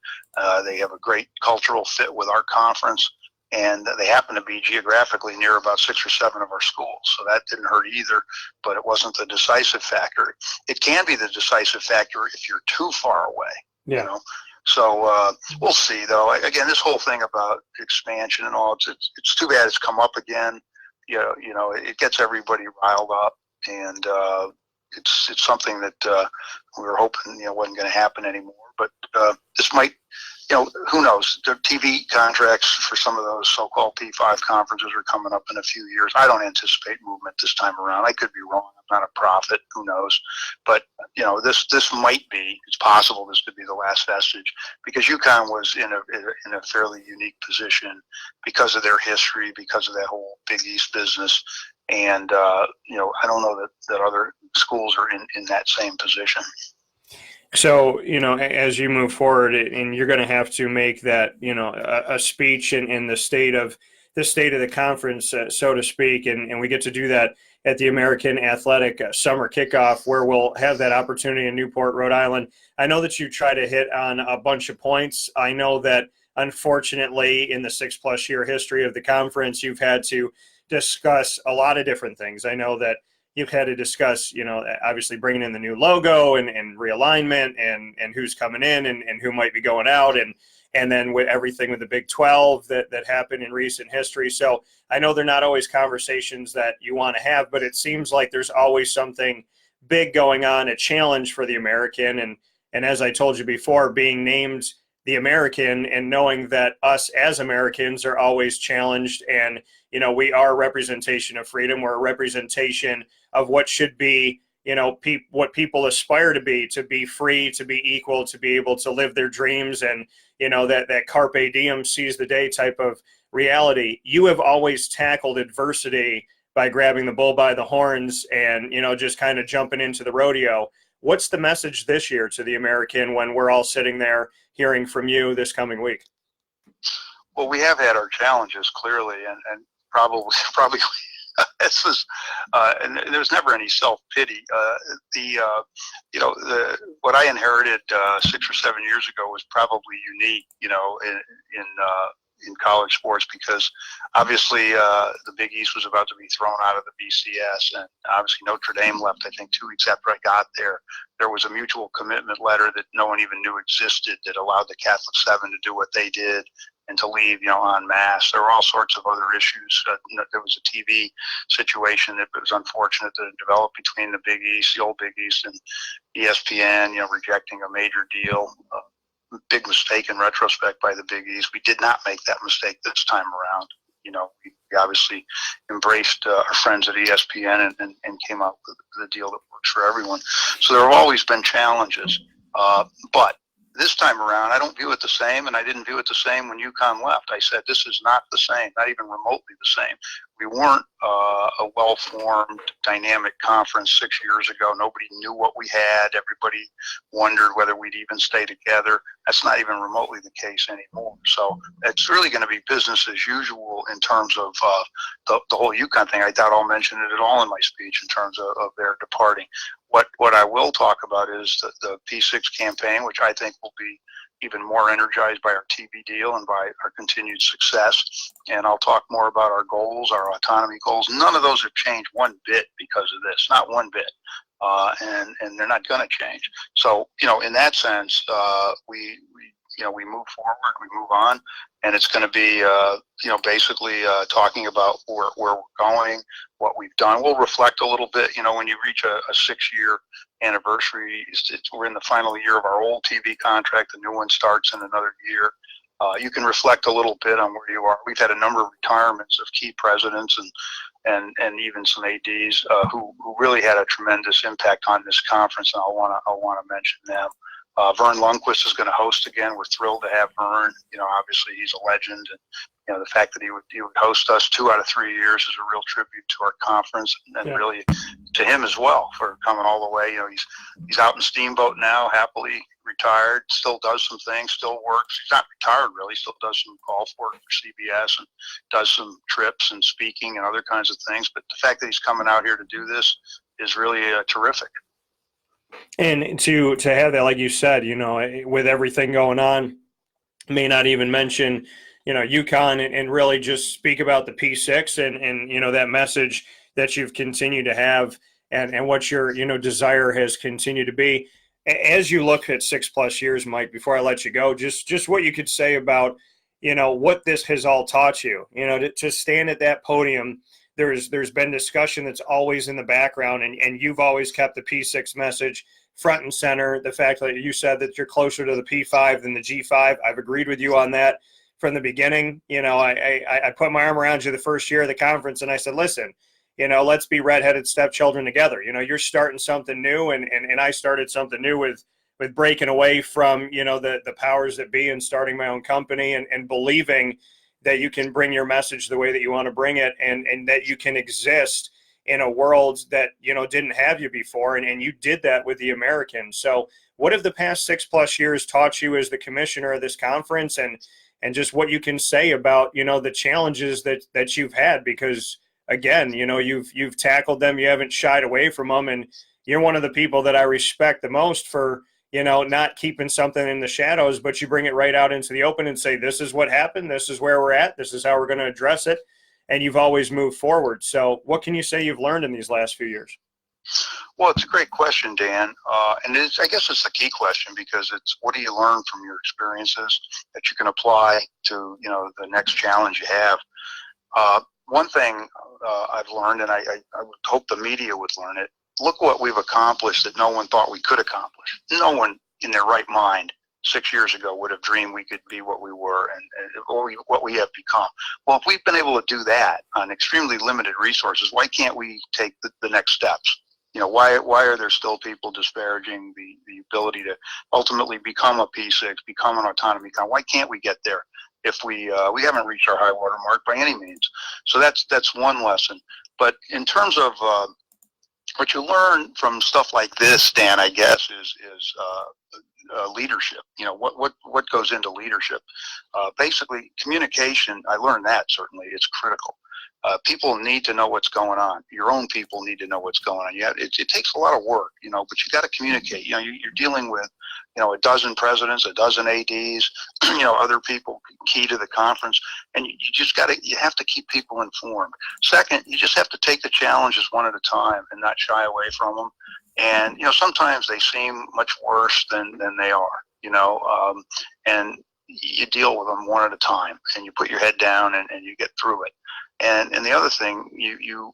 They have a great cultural fit with our conference, and they happen to be geographically near about 6 or 7 of our schools. So that didn't hurt either, but it wasn't the decisive factor. It can be the decisive factor if you're too far away. Yeah. You know? So we'll see, though. Again, this whole thing about expansion and all, it's too bad it's come up again. You know, it gets everybody riled up, and it's something that we were hoping, you know, wasn't going to happen anymore. But this might who knows? The TV contracts for some of those so-called P5 conferences are coming up in a few years. I don't anticipate movement this time around. I could be wrong. I'm not a prophet. Who knows? But, this might be, it's possible this could be the last vestige, because UConn was in a fairly unique position because of their history, because of that whole Big East business. And, I don't know that other schools are in that same position. So, as you move forward, and you're going to have to make that, a speech in the state of the conference, so to speak, and we get to do that at the American Athletic Summer Kickoff, where we'll have that opportunity in Newport, Rhode Island. I know that you try to hit on a bunch of points. I know that, unfortunately, in the 6+ year history of the conference, you've had to discuss a lot of different things. I know that you've had to discuss, obviously bringing in the new logo and realignment and who's coming in and who might be going out, and then with everything with the Big 12 that happened in recent history. So I know they're not always conversations that you want to have, but it seems like there's always something big going on, a challenge for the American. And as I told you before, being named the American and knowing that us as Americans are always challenged, and we are a representation of freedom. We're a representation of what should be, what people aspire to be free, to be equal, to be able to live their dreams, and that carpe diem, seize the day type of reality. You have always tackled adversity by grabbing the bull by the horns and just kind of jumping into the rodeo. What's the message this year to the American when we're all sitting there hearing from you this coming week? Well, we have had our challenges, clearly, and probably this was, and there's never any self-pity. What I inherited 6 or 7 years ago was probably unique, in college sports, because obviously the Big East was about to be thrown out of the BCS, and obviously Notre Dame left, I think, 2 weeks after I got there. There was a mutual commitment letter that no one even knew existed that allowed the Catholic Seven to do what they did and to leave, en masse. There were all sorts of other issues. There was a TV situation that was unfortunate that developed between the Big East, the old Big East, and ESPN, rejecting a major deal. Big mistake in retrospect by the Big East. We did not make that mistake this time around. We obviously embraced our friends at ESPN and came up with the deal that works for everyone. So there have always been challenges. But this time around, I don't view it the same, and I didn't view it the same when UConn left. I said, this is not the same, not even remotely the same. We weren't a well-formed, dynamic conference 6 years ago. Nobody knew what we had. Everybody wondered whether we'd even stay together. That's not even remotely the case anymore. So it's really going to be business as usual in terms of the whole UConn thing. I doubt I'll mention it at all in my speech in terms of their departing. What I will talk about is the P6 campaign, which I think will be even more energized by our TV deal and by our continued success. And I'll talk more about our goals, our autonomy goals. None of those have changed one bit because of this, not one bit. And they're not going to change. So, in that sense, we move forward, we move on, and it's going to be, basically talking about where we're going, what we've done. We'll reflect a little bit, when you reach a 6-year anniversary. We're in the final year of our old TV contract. The new one starts in another year. You can reflect a little bit on where you are. We've had a number of retirements of key presidents and even some ADs who really had a tremendous impact on this conference, and I'll want to mention them. Vern Lundquist is going to host again. We're thrilled to have Vern. Obviously he's a legend, and the fact that he would host us 2 out of 3 years is a real tribute to our conference, and really to him as well for coming all the way. He's out in Steamboat now, happily retired. Still does some things, still works. He's not retired really. Still does some golf work for CBS and does some trips and speaking and other kinds of things. But the fact that he's coming out here to do this is really terrific. And to have that, like you said, with everything going on, may not even mention, UConn and really just speak about the P6 and that message that you've continued to have and what your, desire has continued to be. As you look at 6+ years, Mike, before I let you go, just what you could say about, what this has all taught you, to stand at that podium. There's been discussion that's always in the background, and you've always kept the P6 message front and center. The fact that you said that you're closer to the P5 than the G5, I've agreed with you on that from the beginning. I put my arm around you the first year of the conference, and I said, listen, let's be redheaded stepchildren together. You're starting something new, and I started something new with breaking away from, the powers that be and starting my own company and believing that you can bring your message the way that you want to bring it, and that you can exist in a world that, didn't have you before. And you did that with the Americans. So what have the past 6+ years taught you as the commissioner of this conference, and just what you can say about, the challenges that you've had? Because again, you've tackled them, you haven't shied away from them. And you're one of the people that I respect the most for, not keeping something in the shadows, but you bring it right out into the open and say, this is what happened. This is where we're at. This is how we're going to address it. And you've always moved forward. So what can you say you've learned in these last few years? Well, it's a great question, Dan. And I guess it's the key question, because it's, what do you learn from your experiences that you can apply to, the next challenge you have? One thing I've learned, and I would hope the media would learn it, look what we've accomplished that no one thought we could accomplish. No one in their right mind 6 years ago would have dreamed we could be what we were and what we have become. Well, if we've been able to do that on extremely limited resources, why can't we take the next steps? Why are there still people disparaging the ability to ultimately become a P6, become an autonomy count? Why can't we get there if we haven't reached our high water mark by any means? So that's one lesson. But in terms of what you learn from stuff like this, Dan, I guess, is leadership. What goes into leadership? Basically, communication. I learned that, certainly it's critical. People need to know what's going on. Your own people need to know what's going on. Yeah, it takes a lot of work, but you got to communicate. You're dealing with, a dozen presidents, a dozen ADs, other people key to the conference, and you have to keep people informed. Second, you just have to take the challenges one at a time and not shy away from them. And, sometimes they seem much worse than they are, and you deal with them one at a time, and you put your head down and you get through it. And the other thing, you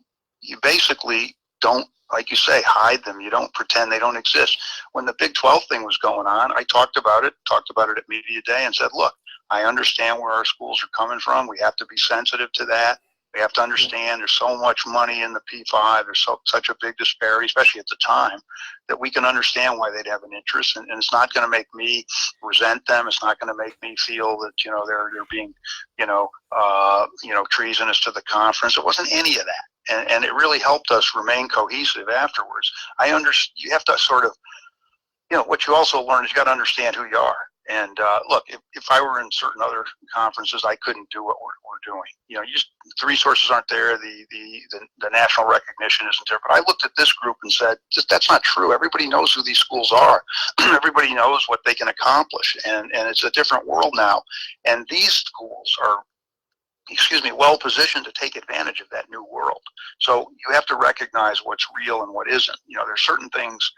basically don't, like you say, hide them. You don't pretend they don't exist. When the Big 12 thing was going on, I talked about it at Media Day and said, look, I understand where our schools are coming from. We have to be sensitive to that. We have to understand there's so much money in the P5. There's such a big disparity, especially at the time, that we can understand why they'd have an interest. And it's not going to make me resent them. It's not going to make me feel that, they're being, treasonous to the conference. It wasn't any of that. And it really helped us remain cohesive afterwards. You have to sort of, what you also learn is you got to understand who you are. And look, if I were in certain other conferences, I couldn't do what we're doing. The resources aren't there, the national recognition isn't there. But I looked at this group and said, that's not true. Everybody knows who these schools are. Everybody knows what they can accomplish, and it's a different world now. And these schools are, well positioned to take advantage of that new world. So you have to recognize what's real and what isn't. There's certain things,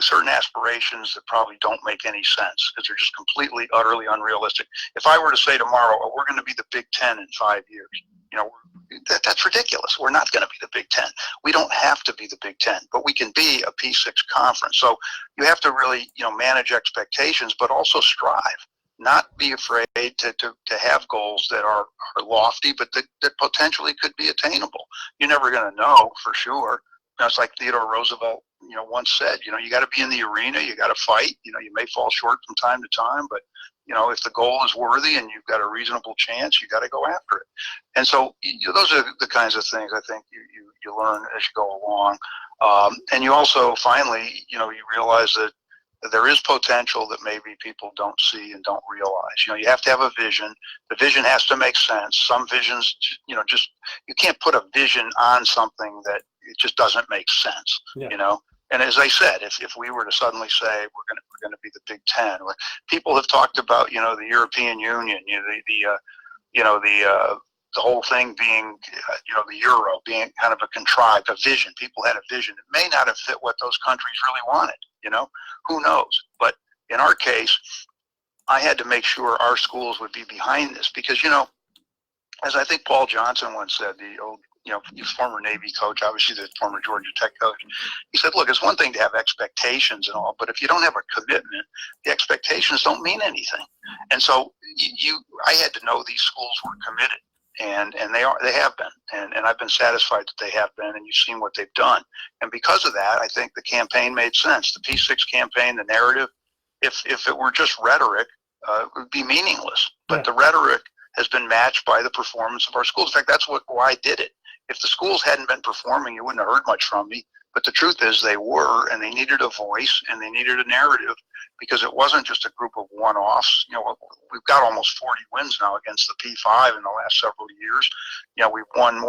certain aspirations that probably don't make any sense because they're just completely, utterly unrealistic. If I were to say tomorrow, we're going to be the Big 10 in 5 years, that's ridiculous. We're not going to be the Big 10. We don't have to be the Big 10, but we can be a P6 conference. So you have to really, manage expectations, but also strive. Not be afraid to have goals that are lofty, but that potentially could be attainable. You're never going to know for sure. It's like Theodore Roosevelt, once said, you got to be in the arena, you got to fight. You may fall short from time to time, but if the goal is worthy and you've got a reasonable chance, you got to go after it. And so those are the kinds of things I think you learn as you go along. And you also finally, you realize that there is potential that maybe people don't see and don't realize. You have to have a vision. The vision has to make sense. Some visions, you can't put a vision on something that it just doesn't make sense, And as I said, if we were to suddenly say we're going to be the Big 10, people have talked about, the European Union, the whole thing being, the euro being kind of a contrived, a vision. People had a vision. It may not have fit what those countries really wanted, who knows? But in our case, I had to make sure our schools would be behind this because, as I think Paul Johnson once said, the old, former Navy coach, obviously the former Georgia Tech coach, he said, look, it's one thing to have expectations and all, but if you don't have a commitment, the expectations don't mean anything. And so I had to know these schools were committed. And they have been, and I've been satisfied that they have been, and you've seen what they've done. And because of that, I think the campaign made sense. The P6 campaign, the narrative, if it were just rhetoric, it would be meaningless. But the rhetoric has been matched by the performance of our schools. In fact, that's why I did it. If the schools hadn't been performing, you wouldn't have heard much from me. But the truth is they were, and they needed a voice, and they needed a narrative, because it wasn't just a group of one-offs. We've got almost 40 wins now against the P5 in the last several years. We've won,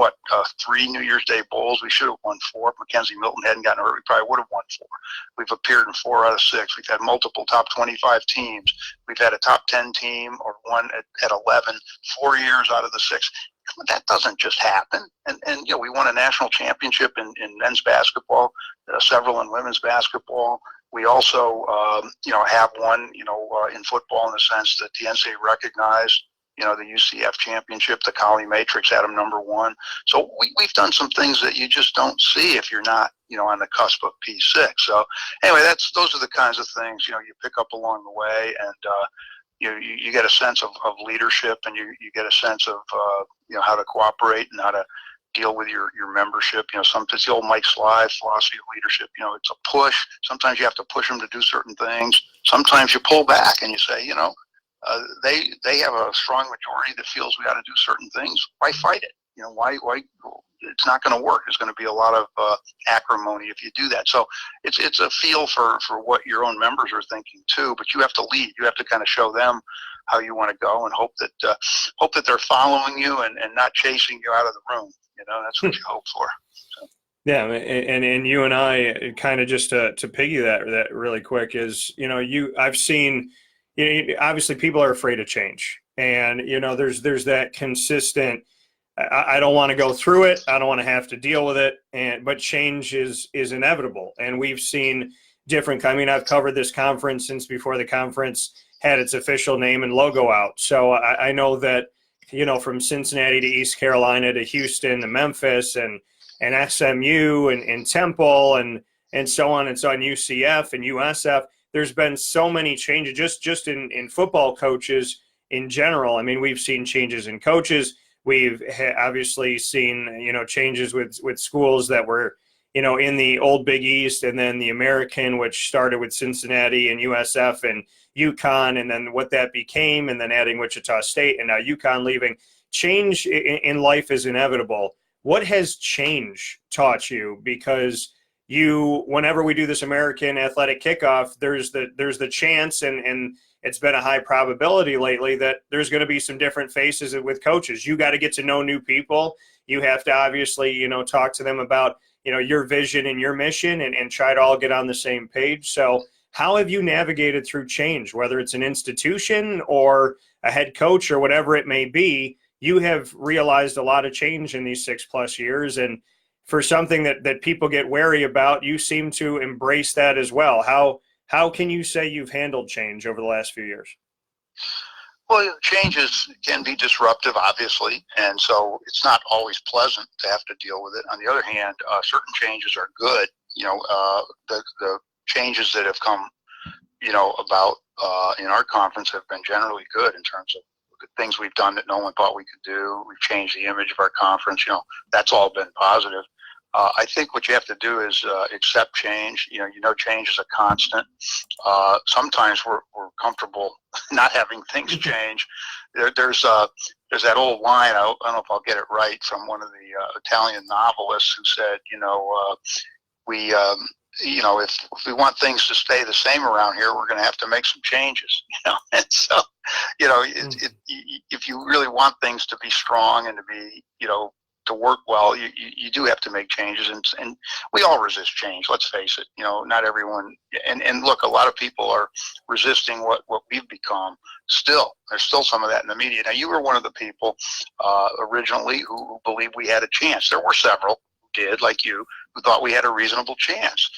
3 New Year's Day Bowls. We should have won 4. If Mackenzie Milton hadn't gotten hurt, we probably would have won 4. We've appeared in 4 out of 6. We've had multiple top 25 teams. We've had a top 10 team, or one at 11, 4 years out of the 6. That doesn't just happen. And we won a national championship in men's basketball, several in women's basketball. We also, have won, in football, in the sense that the NCAA recognized, the UCF championship, the Collie Matrix had them #1. So we've done some things that you just don't see if you're not, on the cusp of P6. So anyway, those are the kinds of things, you pick up along the way, and, you get a sense of leadership, and you get a sense of, how to cooperate and how to deal with your membership. Sometimes the old Mike Sly philosophy of leadership, it's a push. Sometimes you have to push them to do certain things. Sometimes you pull back and you say, they have a strong majority that feels we got to do certain things. Why fight it? Why it's not going to work. There's going to be a lot of acrimony if you do that. So it's a feel for what your own members are thinking too, but you have to lead. You have to kind of show them how you want to go, and hope that they're following you and not chasing you out of the room. That's what you hope for. So. Yeah, and you and I kind of, just to piggy that really quick, is I've seen, obviously people are afraid of change, and there's that consistent, I don't want to go through it, I don't want to have to deal with it, but change is inevitable. And we've seen different, I've covered this conference since before the conference had its official name and logo out. So I know that, from Cincinnati to East Carolina to Houston to Memphis and SMU and Temple and so on and so on, UCF and USF, there's been so many changes just in football coaches in general. We've seen changes in coaches. We've obviously seen, changes with schools that were, in the old Big East, and then the American, which started with Cincinnati and USF and UConn, and then what that became, and then adding Wichita State, and now UConn leaving. Change in life is inevitable. What has change taught you? Because whenever we do this American athletic kickoff, there's the chance, and it's been a high probability lately that there's going to be some different faces with coaches. You got to get to know new people. You have to obviously, talk to them about, your vision and your mission, and try to all get on the same page. So how have you navigated through change, whether it's an institution or a head coach or whatever it may be? You have realized a lot of change in these 6+ years. And for something that people get wary about, you seem to embrace that as well. How can you say you've handled change over the last few years? Well, changes can be disruptive, obviously, and so it's not always pleasant to have to deal with it. On the other hand, certain changes are good. The changes that have come, about in our conference have been generally good in terms of the things we've done that no one thought we could do. We've changed the image of our conference. That's all been positive. I think what you have to do is accept change. Change is a constant. Sometimes we're comfortable not having things change. There's that old line, I don't know if I'll get it right, from one of the Italian novelists who said, if we want things to stay the same around here, we're going to have to make some changes. And so, if you really want things to be strong and to be, to work well, you do have to make changes, and we all resist change. Let's face it. Not everyone, and look, a lot of people are resisting what we've become. Still, there's still some of that in the media. Now, you were one of the people originally who believed we had a chance. There were several who did, like you, who thought we had a reasonable chance,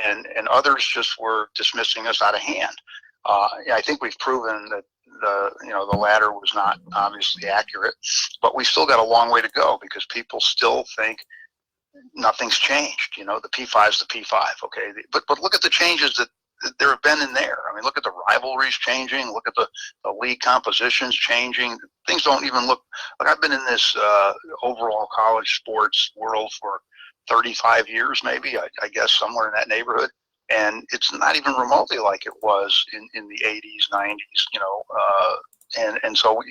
and others just were dismissing us out of hand. I think we've proven the latter was not obviously accurate, but we still got a long way to go because people still think nothing's changed. The P5 is the P5. Okay. But look at the changes that there have been in there. I mean, look at the rivalries changing. Look at the league compositions changing. Things don't even look like I've been in this overall college sports world for 35 years, maybe, I guess somewhere in that neighborhood. And it's not even remotely like it was in the 80s, 90s, and so,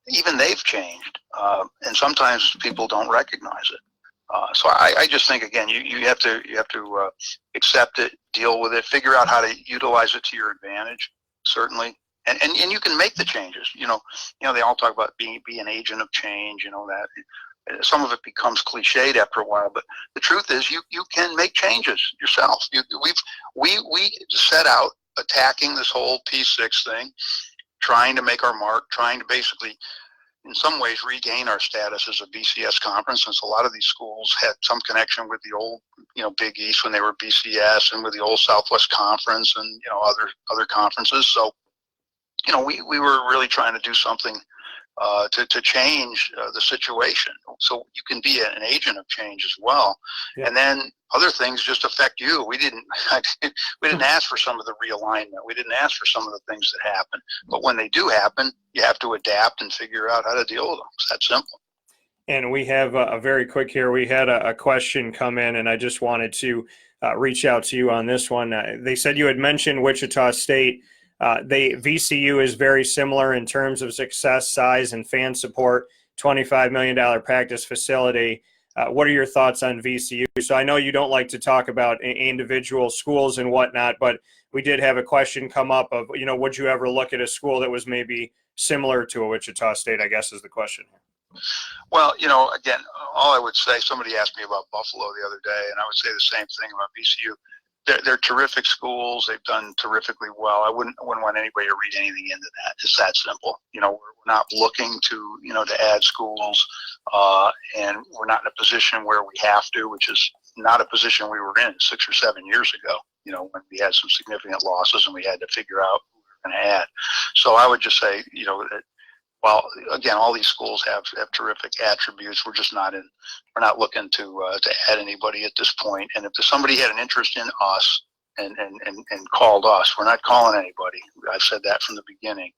even they've changed. And sometimes people don't recognize it. So I just think, again, you have to accept it, deal with it, figure out how to utilize it to your advantage, certainly. And you can make the changes. They all talk about be an agent of change, that. Some of it becomes cliched after a while, but the truth is you can make changes yourself. We set out attacking this whole P6 thing, trying to make our mark, trying to basically, in some ways, regain our status as a BCS conference, since a lot of these schools had some connection with the old, Big East when they were BCS, and with the old Southwest Conference and other conferences. So, we were really trying to do something to change the situation, so you can be an agent of change as well. Yeah. And then other things just affect you. We didn't ask for some of the realignment. We didn't ask for some of the things that happen. But when they do happen, you have to adapt and figure out how to deal with them. It's that simple. And we have a very quick here. We had a question come in, and I just wanted to reach out to you on this one. They said you had mentioned Wichita State. VCU is very similar in terms of success, size, and fan support. $25 million practice facility. What are your thoughts on VCU? So I know you don't like to talk about individual schools and whatnot, but we did have a question come up of, would you ever look at a school that was maybe similar to a Wichita State, I guess is the question. Well, again, all I would say, somebody asked me about Buffalo the other day, and I would say the same thing about VCU. They're terrific schools. They've done terrifically well. I wouldn't want anybody to read anything into that. It's that simple. We're not looking to add schools, and we're not in a position where we have to, which is not a position we were in 6 or 7 years ago. When we had some significant losses and we had to figure out who we were going to add. So I would just say, that, well, again, all these schools have terrific attributes. We're just not looking to add anybody at this point. And if somebody had an interest in us and called us, we're not calling anybody. I've said that from the beginning.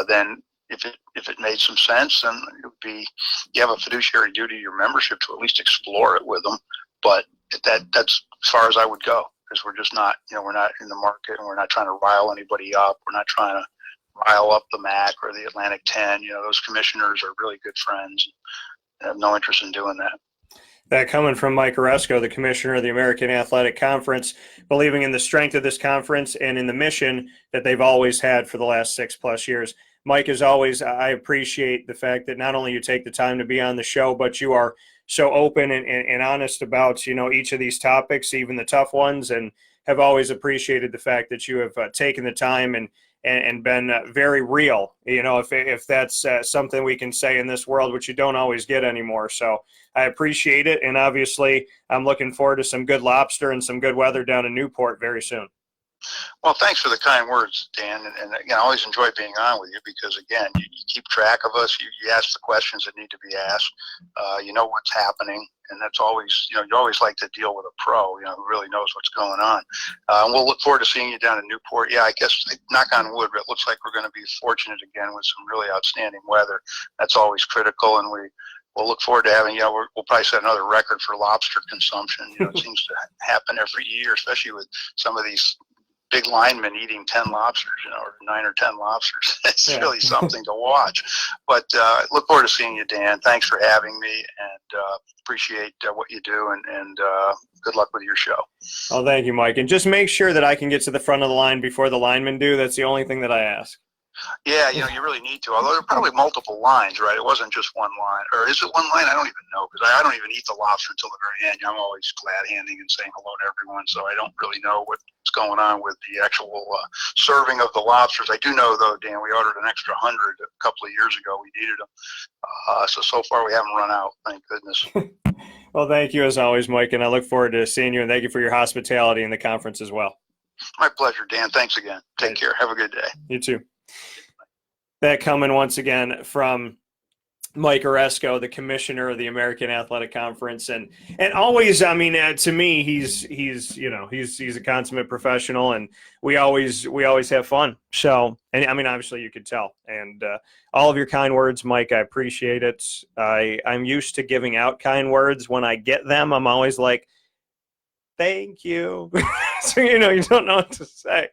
Then if it made some sense, then it would be, you have a fiduciary duty to your membership to at least explore it with them. But that's as far as I would go, because we're just not, we're not in the market, and we're not trying to rile anybody up. We're not trying to rile up the MAC or the Atlantic 10. Those commissioners are really good friends and have no interest in doing that. That coming from Mike Aresco, the commissioner of the American Athletic Conference, believing in the strength of this conference and in the mission that they've always had for the last 6+ years. Mike, as always, I appreciate the fact that not only you take the time to be on the show, but you are so open and honest about, each of these topics, even the tough ones, and have always appreciated the fact that you have taken the time and been very real, if that's something we can say in this world, which you don't always get anymore. So I appreciate it. And obviously I'm looking forward to some good lobster and some good weather down in Newport very soon. Well, thanks for the kind words, Dan. And again, I always enjoy being on with you because, again, you keep track of us. You ask the questions that need to be asked. You know what's happening. And that's always, you always like to deal with a pro, who really knows what's going on. And we'll look forward to seeing you down in Newport. Yeah, I guess, knock on wood, but it looks like we're going to be fortunate again with some really outstanding weather. That's always critical. And we'll look forward to having, we'll probably set another record for lobster consumption. It seems to happen every year, especially with some of these big linemen eating 10 lobsters, or 9 or 10 lobsters. It's really something to watch. But look forward to seeing you, Dan. Thanks for having me, and appreciate what you do, and good luck with your show. Oh, thank you, Mike. And just make sure that I can get to the front of the line before the linemen do. That's the only thing that I ask. Yeah, you really need to. Although there are probably multiple lines, right? It wasn't just one line. Or is it one line? I don't even know, because I don't even eat the lobster until the very end. I'm always glad-handing and saying hello to everyone, so I don't really know what's going on with the actual serving of the lobsters. I do know, though, Dan, we ordered an extra 100 a couple of years ago. We needed them. So far we haven't run out, thank goodness. Well, thank you as always, Mike, and I look forward to seeing you, and thank you for your hospitality in the conference as well. My pleasure, Dan. Thanks again. Take care. Have a good day. You too. That coming once again from Mike Aresco, the commissioner of the American Athletic Conference, and always, I mean, to me, he's a consummate professional, and we always have fun. So, and I mean, obviously, you could tell, and all of your kind words, Mike, I appreciate it. I'm used to giving out kind words. When I get them, I'm always like, thank you. So you don't know what to say.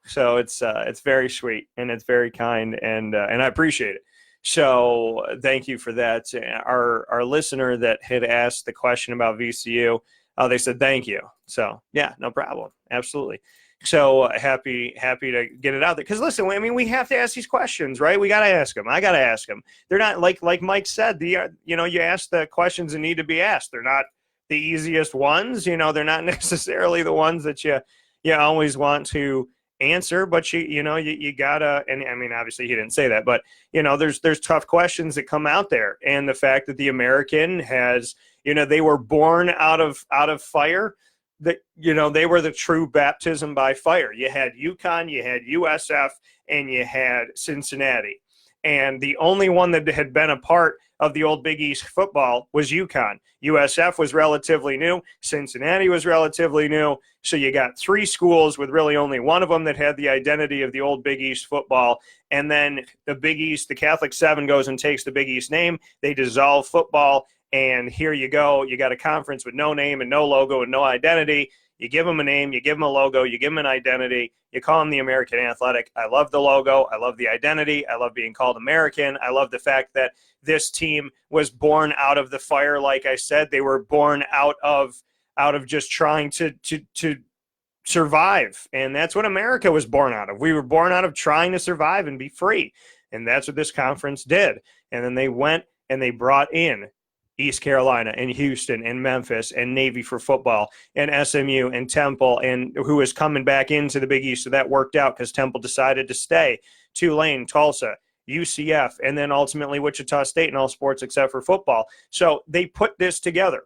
So it's very sweet and it's very kind, and I appreciate it. So thank you for that. Our listener that had asked the question about VCU, they said thank you. So yeah, no problem, absolutely. So happy to get it out there, because listen, I mean, we have to ask these questions, right? We got to ask them. I got to ask them. They're not like Mike said. You ask the questions that need to be asked. They're not the easiest ones. They're not necessarily the ones that you always want to answer, but you gotta, and I mean, obviously he didn't say that, but there's tough questions that come out there, and the fact that the American has, they were born out of fire, that they were the true baptism by fire. You had UConn, you had USF, and you had Cincinnati, and the only one that had been a part of the old Big East football was UConn. USF was relatively new. Cincinnati was relatively new. So you got three schools with really only one of them that had the identity of the old Big East football. And then the Big East, the Catholic Seven, goes and takes the Big East name. They dissolve football. And here you go. You got a conference with no name and no logo and no identity. You give them a name, you give them a logo, you give them an identity, you call them the American Athletic. I love the logo. I love the identity. I love being called American. I love the fact that this team was born out of the fire. Like I said, they were born out of just trying to survive. And that's what America was born out of. We were born out of trying to survive and be free. And that's what this conference did. And then they went and they brought in East Carolina and Houston and Memphis and Navy for football and SMU and Temple, and who is coming back into the Big East. So that worked out because Temple decided to stay. Tulane, Tulsa, UCF, and then ultimately Wichita State in all sports except for football. So they put this together.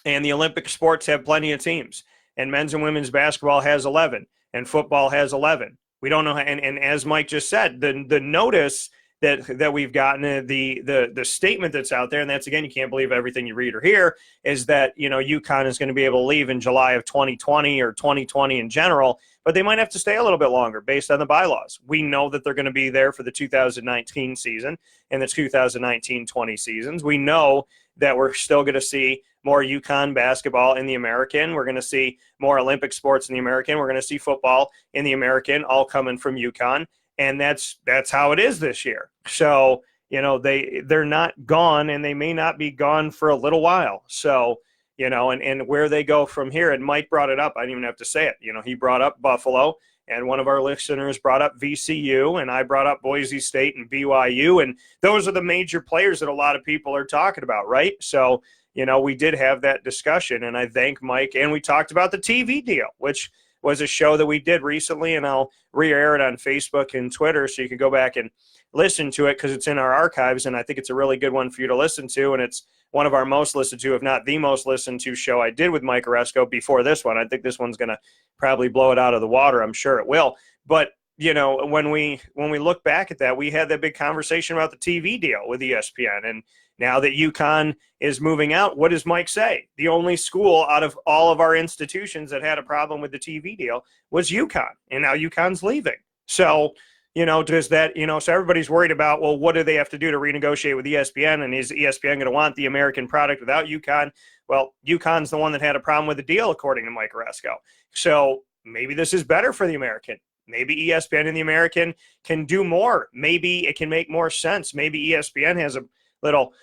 And the Olympic sports have plenty of teams. And men's and women's basketball has 11. And football has 11. We don't know. And as Mike just said, the notice that we've gotten, the statement that's out there, and that's, again, you can't believe everything you read or hear, is that UConn is going to be able to leave in July of 2020 or 2020 in general, but they might have to stay a little bit longer based on the bylaws. We know that they're going to be there for the 2019 season and the 2019-20 seasons. We know that we're still going to see more UConn basketball in the American. We're going to see more Olympic sports in the American. We're going to see football in the American, all coming from UConn. And that's how it is this year. So, they're not gone, and they may not be gone for a little while. So, and where they go from here, and Mike brought it up. I didn't even have to say it. He brought up Buffalo, and one of our listeners brought up VCU, and I brought up Boise State and BYU. And those are the major players that a lot of people are talking about, right? So, we did have that discussion, and I thank Mike. And we talked about the TV deal, which was a show that we did recently, and I'll re-air it on Facebook and Twitter so you can go back and listen to it, because it's in our archives, and I think it's a really good one for you to listen to, and it's one of our most listened to, if not the most listened to show I did with Mike Aresco before this one. I think this one's going to probably blow it out of the water. I'm sure it will. But, when we look back at that, we had that big conversation about the TV deal with ESPN, and now that UConn is moving out, what does Mike say? The only school out of all of our institutions that had a problem with the TV deal was UConn, and now UConn's leaving. So, does that, so everybody's worried about, well, what do they have to do to renegotiate with ESPN, and is ESPN going to want the American product without UConn? Well, UConn's the one that had a problem with the deal, according to Mike Aresco. So maybe this is better for the American. Maybe ESPN and the American can do more. Maybe it can make more sense. Maybe ESPN has a little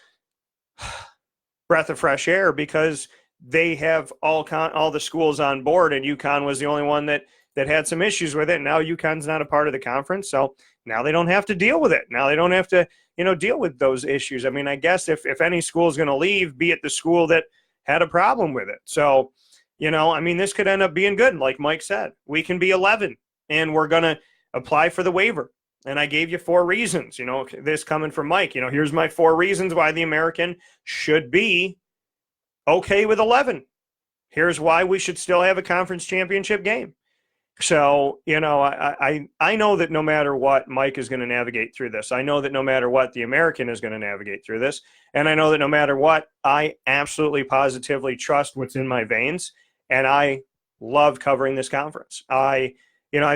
breath of fresh air because they have all the schools on board, and UConn was the only one that had some issues with it. Now UConn's not a part of the conference, so now they don't have to deal with it. Now they don't have to, deal with those issues. I mean, I guess if any school is going to leave, be it the school that had a problem with it. So, I mean, this could end up being good. Like Mike said, we can be 11, and we're going to apply for the waiver. And I gave you 4 reasons, this coming from Mike. Here's my 4 reasons why the American should be okay with 11. Here's why we should still have a conference championship game. So, I know that no matter what, Mike is going to navigate through this. I know that no matter what, the American is going to navigate through this. And I know that no matter what, I absolutely positively trust what's in my veins. And I love covering this conference. I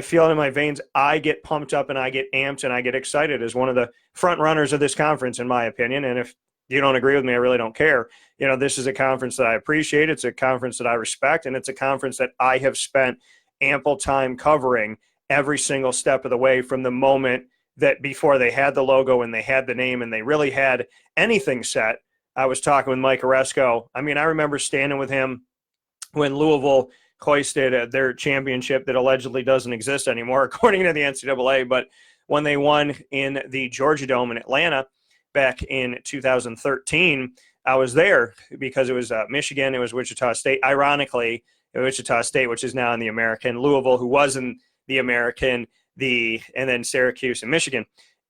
feel it in my veins. I get pumped up and I get amped and I get excited as one of the front runners of this conference, in my opinion. And if you don't agree with me, I really don't care. This is a conference that I appreciate. It's a conference that I respect. And it's a conference that I have spent ample time covering every single step of the way, from the moment that before they had the logo and they had the name and they really had anything set. I was talking with Mike Aresco. I mean, I remember standing with him when Louisville hoisted their championship that allegedly doesn't exist anymore, according to the NCAA. But when they won in the Georgia Dome in Atlanta back in 2013, I was there because it was Michigan, it was Wichita State. Ironically, Wichita State, which is now in the American, Louisville, who was in the American, and then Syracuse and Michigan.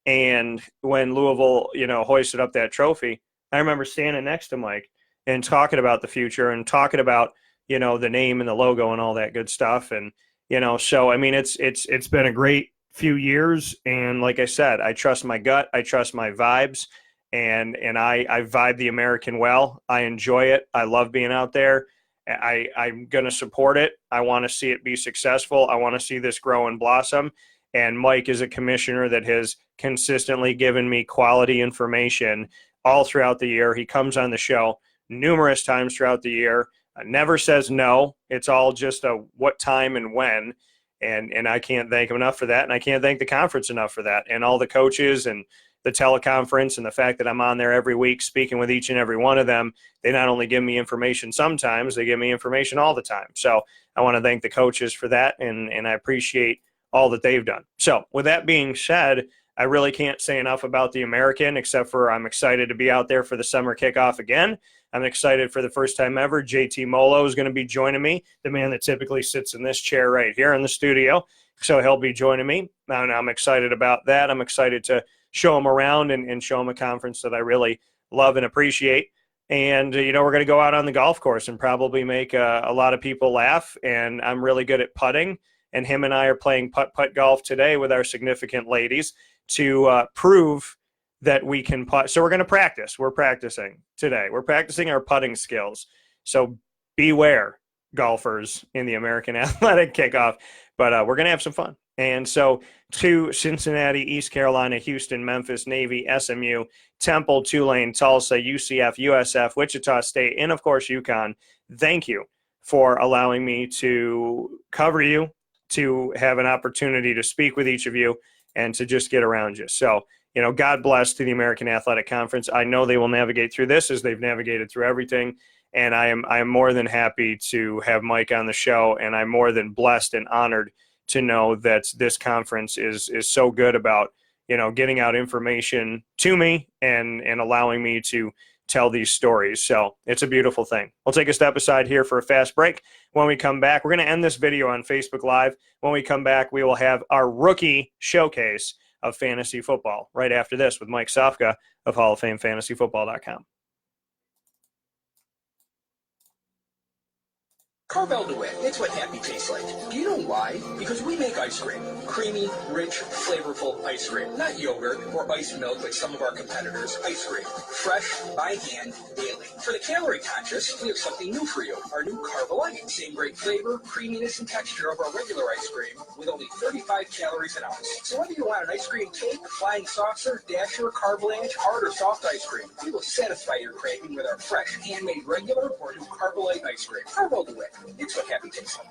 And when Louisville, hoisted up that trophy, I remember standing next to Mike and talking about the future and talking about, the name and the logo and all that good stuff. And, so, I mean, it's been a great few years. And like I said, I trust my gut. I trust my vibes. And I vibe the American well. I enjoy it. I love being out there. I'm going to support it. I want to see it be successful. I want to see this grow and blossom. And Mike is a commissioner that has consistently given me quality information all throughout the year. He comes on the show numerous times throughout the year, never says no. It's all just a what time and when. And I can't thank him enough for that. And I can't thank the conference enough for that. And all the coaches and the teleconference and the fact that I'm on there every week speaking with each and every one of them. They not only give me information sometimes, they give me information all the time. So I want to thank the coaches for that, and I appreciate all that they've done. So with that being said, I really can't say enough about the American, except for I'm excited to be out there for the summer kickoff again. I'm excited for the first time ever. JT Molo is going to be joining me, the man that typically sits in this chair right here in the studio. So he'll be joining me. And I'm excited about that. I'm excited to show him around and show him a conference that I really love and appreciate. And, we're going to go out on the golf course and probably make a lot of people laugh. And I'm really good at putting. And him and I are playing putt-putt golf today with our significant ladies to prove that we can putt. So we're going to practice. We're practicing today. We're practicing our putting skills. So beware, golfers, in the American Athletic Kickoff. But we're going to have some fun. And so to Cincinnati, East Carolina, Houston, Memphis, Navy, SMU, Temple, Tulane, Tulsa, UCF, USF, Wichita State, and, of course, UConn, thank you for allowing me to cover you, to have an opportunity to speak with each of you, and to just get around you. So, God bless to the American Athletic Conference. I know they will navigate through this as they've navigated through everything. And I am more than happy to have Mike on the show. And I'm more than blessed and honored to know that this conference is so good about, getting out information to me and allowing me to tell these stories. So it's a beautiful thing. We'll take a step aside here for a fast break. When we come back, we're going to end this video on Facebook Live. When we come back, we will have our rookie showcase of fantasy football right after this with Mike Sofka of Hall of Fame FantasyFootball.com. Carvel Duet, it's what happy tastes like. Do you know why? Because we make ice cream. Creamy, rich, flavorful ice cream. Not yogurt or ice milk like some of our competitors. Ice cream. Fresh, by hand, daily. For the calorie conscious, we have something new for you. Our new Carvelite. Same great flavor, creaminess, and texture of our regular ice cream with only 35 calories an ounce. So whether you want an ice cream cake, flying saucer, dasher, carvelange, hard or soft ice cream, we will satisfy your craving with our fresh, handmade regular or new Carvelite ice cream. Carvel Duet. It's what happy tastes like.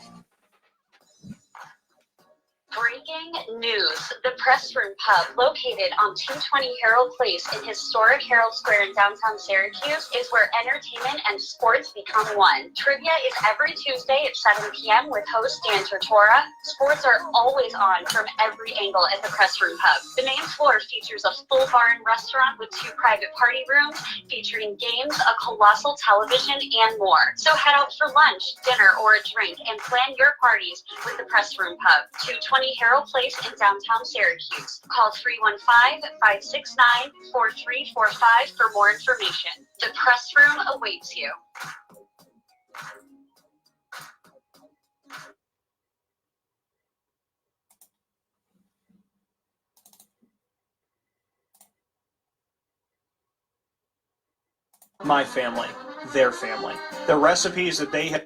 Breaking news. The Press Room Pub, located on 220 Herald Place in historic Herald Square in downtown Syracuse, is where entertainment and sports become one. Trivia is every Tuesday at 7 p.m. with host Dan Tortora. Sports are always on from every angle at the Press Room Pub. The main floor features a full bar and restaurant with 2 private party rooms featuring games, a colossal television, and more. So head out for lunch, dinner, or a drink and plan your parties with the Press Room Pub, 220 Herald Place in downtown Syracuse. Call 315-569-4345 for more information. The Press Room awaits you. my family, their family. The recipes that they have.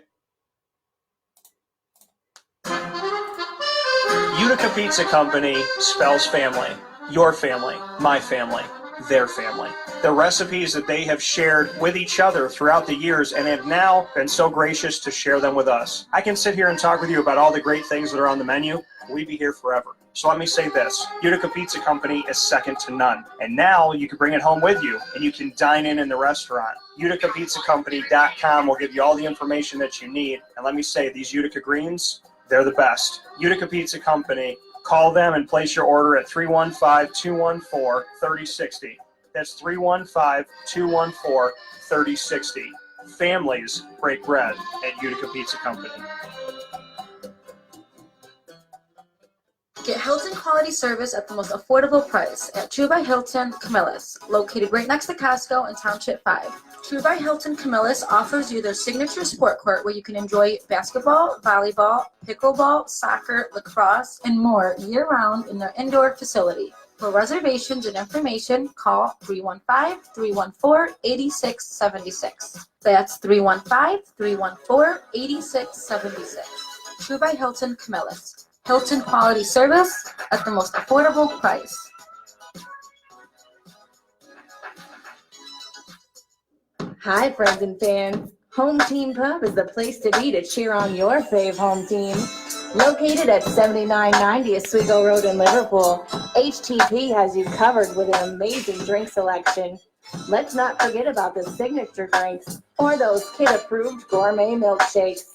Utica Pizza Company spells family, your family, my family, their family. The recipes that they have shared with each other throughout the years and have now been so gracious to share them with us. I can sit here and talk with you about all the great things that are on the menu. We'd be here forever. So let me say this, Utica Pizza Company is second to none. And now you can bring it home with you and you can dine in the restaurant. UticaPizzaCompany.com will give you all the information that you need. And let me say, these Utica greens, they're the best. Utica Pizza Company, call them and place your order at 315-214-3060. That's 315-214-3060. Families break bread at Utica Pizza Company. Get Hilton quality service at the most affordable price at True by Hilton Camillus, located right next to Costco in Township 5. True by Hilton Camillus offers you their signature sport court where you can enjoy basketball, volleyball, pickleball, soccer, lacrosse, and more year-round in their indoor facility. For reservations and information, call 315-314-8676. That's 315-314-8676. True by Hilton Camillus. Hilton quality service at the most affordable price. Hi, friends and fans. Home Team Pub is the place to be to cheer on your fave home team. Located at 7990 Oswego Road in Liverpool, HTP has you covered with an amazing drink selection. Let's not forget about the signature drinks or those kid-approved gourmet milkshakes.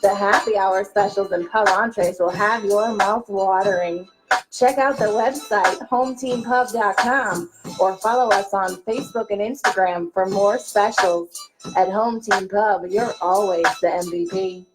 The happy hour specials and pub entrees will have your mouth watering. Check out the website, hometeampub.com, or follow us on Facebook and Instagram for more specials. At Home Team Pub, you're always the MVP.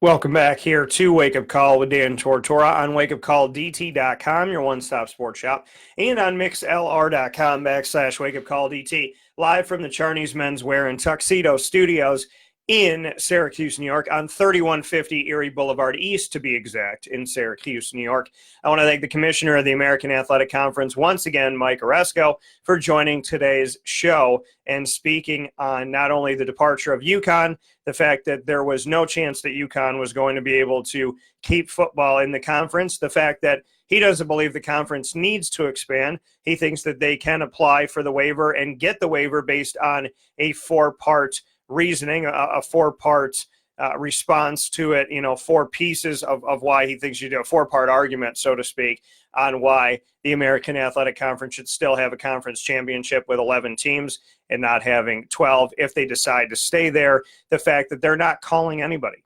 Welcome back here to Wake Up Call with Dan Tortora on wakeupcalldt.com, your one-stop sports shop, and on mixlr.com/wakeupcalldt, live from the Charney's Menswear and Tuxedo Studios in Syracuse, New York, on 3150 Erie Boulevard East, to be exact, in Syracuse, New York. I want to thank the Commissioner of the American Athletic Conference, once again, Mike Aresco, for joining today's show and speaking on not only the departure of UConn, the fact that there was no chance that UConn was going to be able to keep football in the conference, the fact that he doesn't believe the conference needs to expand. He thinks that they can apply for the waiver and get the waiver based on a four-part reasoning, a four-part response to it, four pieces of why he thinks you do a four-part argument, so to speak, on why the American Athletic Conference should still have a conference championship with 11 teams and not having 12 if they decide to stay there. The fact that they're not calling anybody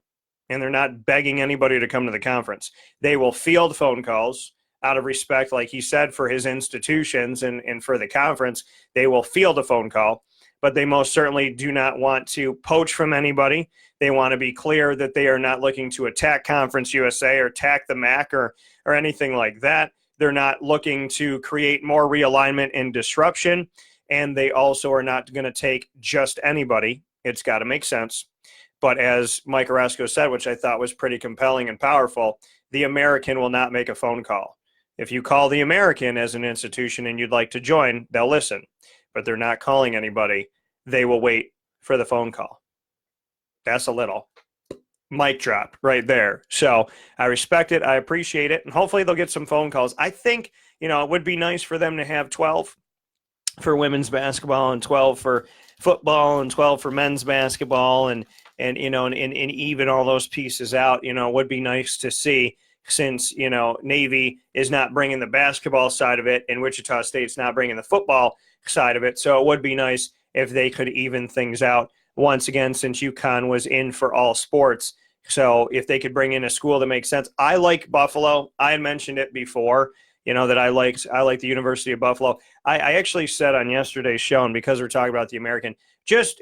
and they're not begging anybody to come to the conference. They will field phone calls out of respect, like he said, for his institutions and for the conference. They will field a phone call, but they most certainly do not want to poach from anybody. They want to be clear that they are not looking to attack Conference USA or attack the MAC or anything like that. They're not looking to create more realignment and disruption, and they also are not going to take just anybody. It's got to make sense. But as Mike Aresco said, which I thought was pretty compelling and powerful, the American will not make a phone call. If you call the American as an institution and you'd like to join, they'll listen. But they're not calling anybody. They will wait for the phone call. That's a little mic drop right there. So I respect it. I appreciate it. And hopefully they'll get some phone calls. I think, it would be nice for them to have 12 for women's basketball and 12 for football and 12 for men's basketball and even all those pieces out, would be nice to see, since, Navy is not bringing the basketball side of it and Wichita State's not bringing the football side of it. So it would be nice if they could even things out once again, since UConn was in for all sports. So if they could bring in a school that makes sense. I like Buffalo. I had mentioned it before, that I like the University of Buffalo. I actually said on yesterday's show, and because we're talking about the American, just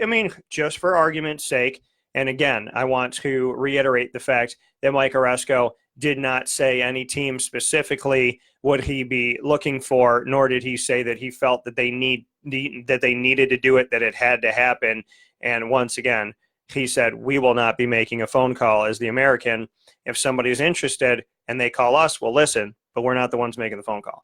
for argument's sake, and again, I want to reiterate the fact that Mike Aresco did not say any team specifically would he be looking for, nor did he say that he felt that they needed to do it, that it had to happen. And once again, he said, we will not be making a phone call as the American. If somebody's interested and they call us, we'll listen, but we're not the ones making the phone call.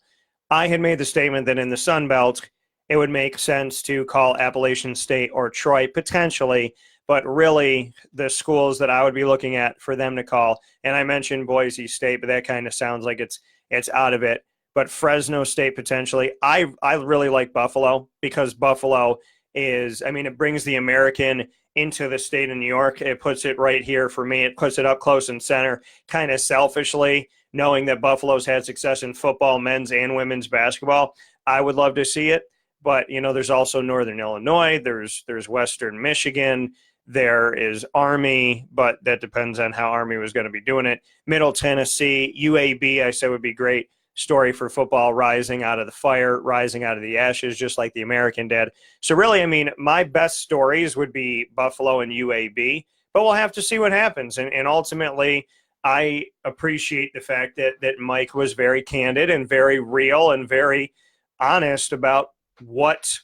I had made the statement that in the Sun Belt, it would make sense to call Appalachian State or Troy potentially, but really the schools that I would be looking at for them to call, and I mentioned Boise State, but that kind of sounds like it's out of it. But Fresno State potentially. I really like Buffalo because Buffalo is, I mean, it brings the American into the state of New York. It puts it right here for me. It puts it up close and center, kind of selfishly, knowing that Buffalo's had success in football, men's and women's basketball. I would love to see it. But, you know, there's also Northern Illinois. There's Western Michigan. There is Army, but that depends on how Army was going to be doing it. Middle Tennessee, UAB, I said would be great. Story for football, rising out of the fire, rising out of the ashes, just like the American did. So really, I mean, my best stories would be Buffalo and UAB, but we'll have to see what happens. And ultimately, I appreciate the fact that Mike was very candid and very real and very honest about what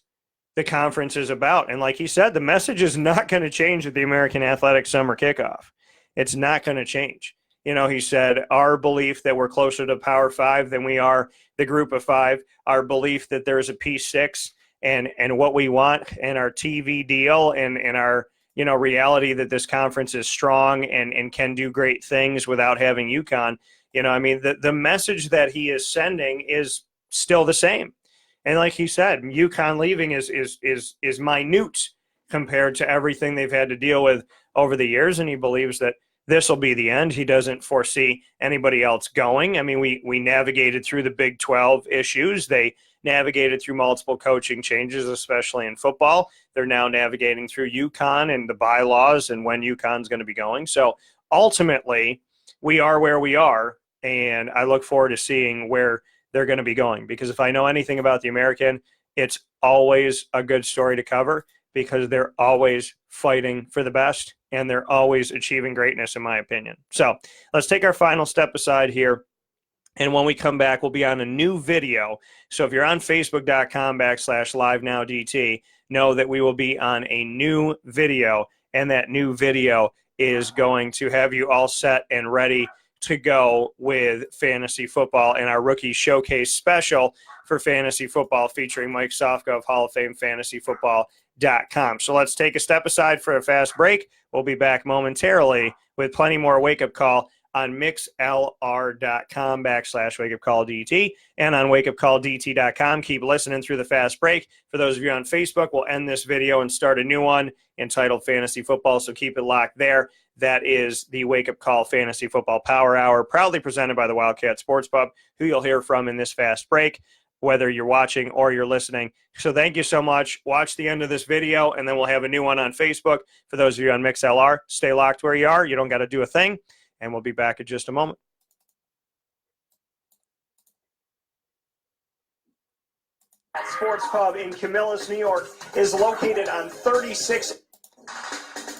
the conference is about. And like he said, the message is not going to change at the American Athletic Summer Kickoff. It's not going to change. You know, he said, our belief that we're closer to Power 5 than we are the Group of 5, our belief that there's a P6 and what we want, and our TV deal and our, you know, reality that this conference is strong and can do great things without having UConn. You know, I mean, the message that he is sending is still the same. And like he said, UConn leaving is minute compared to everything they've had to deal with over the years, and he believes that this will be the end. He doesn't foresee anybody else going. I mean, we navigated through the Big 12 issues. They navigated through multiple coaching changes, especially in football. They're now navigating through UConn and the bylaws and when UConn's going to be going. So ultimately, we are where we are, and I look forward to seeing where they're going to be going. Because if I know anything about the American, it's always a good story to cover because they're always fighting for the best and they're always achieving greatness, in my opinion. So let's take our final step aside here. And when we come back, we'll be on a new video. So if you're on Facebook.com/LiveNowDT, know that we will be on a new video, and that new video is going to have you all set and ready to go with fantasy football and our rookie showcase special for fantasy football featuring Mike Sofka of Hall of Fame FantasyFootball.com. So let's take a step aside for a fast break. We'll be back momentarily with plenty more wake-up call on mixlr.com/wakeupcalldt and on wakeupcalldt.com. Keep listening through the fast break. For those of you on Facebook, we'll end this video and start a new one entitled Fantasy Football, so keep it locked there. That is the Wake Up Call Fantasy Football Power Hour, proudly presented by the Wildcat Sports Pub, who you'll hear from in this fast break, whether you're watching or you're listening. So thank you so much. Watch the end of this video, and then we'll have a new one on Facebook. For those of you on MixLR, stay locked where you are. You don't got to do a thing, and we'll be back in just a moment. Sports Pub in Camillus, New York is located on 36.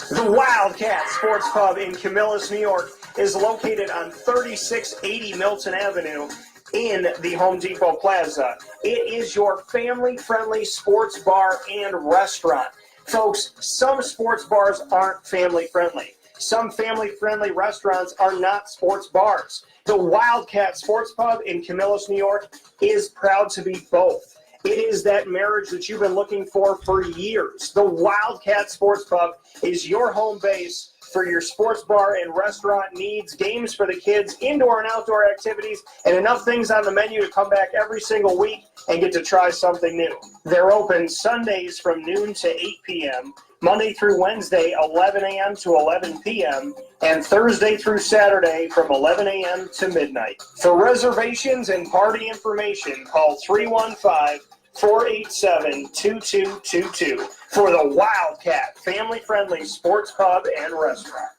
The Wildcat Sports Pub in Camillus, New York is located on 3680 Milton Avenue in the Home Depot Plaza. It is your family-friendly sports bar and restaurant. Folks, some sports bars aren't family-friendly. Some family-friendly restaurants are not sports bars. The Wildcat Sports Pub in Camillus, New York is proud to be both. It is that marriage that you've been looking for years. The Wildcat Sports Pub is your home base for your sports bar and restaurant needs, games for the kids, indoor and outdoor activities, and enough things on the menu to come back every single week and get to try something new. They're open Sundays from noon to 8 p.m., Monday through Wednesday, 11 a.m. to 11 p.m., and Thursday through Saturday from 11 a.m. to midnight. For reservations and party information, call 315-487-2222 for the Wildcat family-friendly sports pub and restaurant.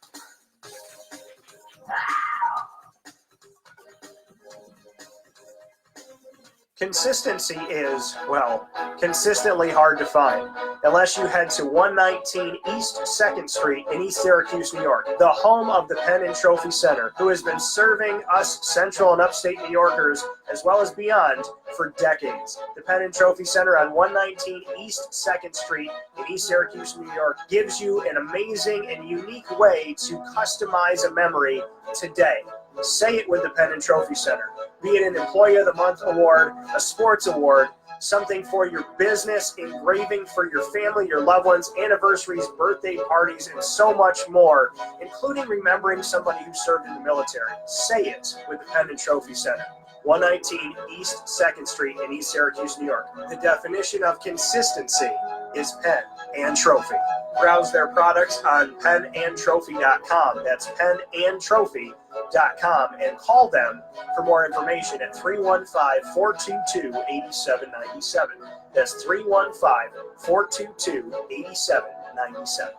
Consistency is, well, consistently hard to find unless you head to 119 East 2nd Street in East Syracuse, New York, the home of the Penn and Trophy Center, who has been serving us Central and Upstate New Yorkers as well as beyond for decades. The Penn and Trophy Center on 119 East 2nd Street in East Syracuse, New York gives you an amazing and unique way to customize a memory today. Say it with the Penn and Trophy Center. be it an Employee of the Month award, a sports award, something for your business, engraving for your family, your loved ones, anniversaries, birthday parties, and so much more, including remembering somebody who served in the military. Say it with the Pen and Trophy Center. 119 East 2nd Street in East Syracuse, New York. The definition of consistency is pen and trophy. Browse their products on penandtrophy.com. That's penandtrophy.com, and call them for more information at 315-422-8797. That's 315-422-8797.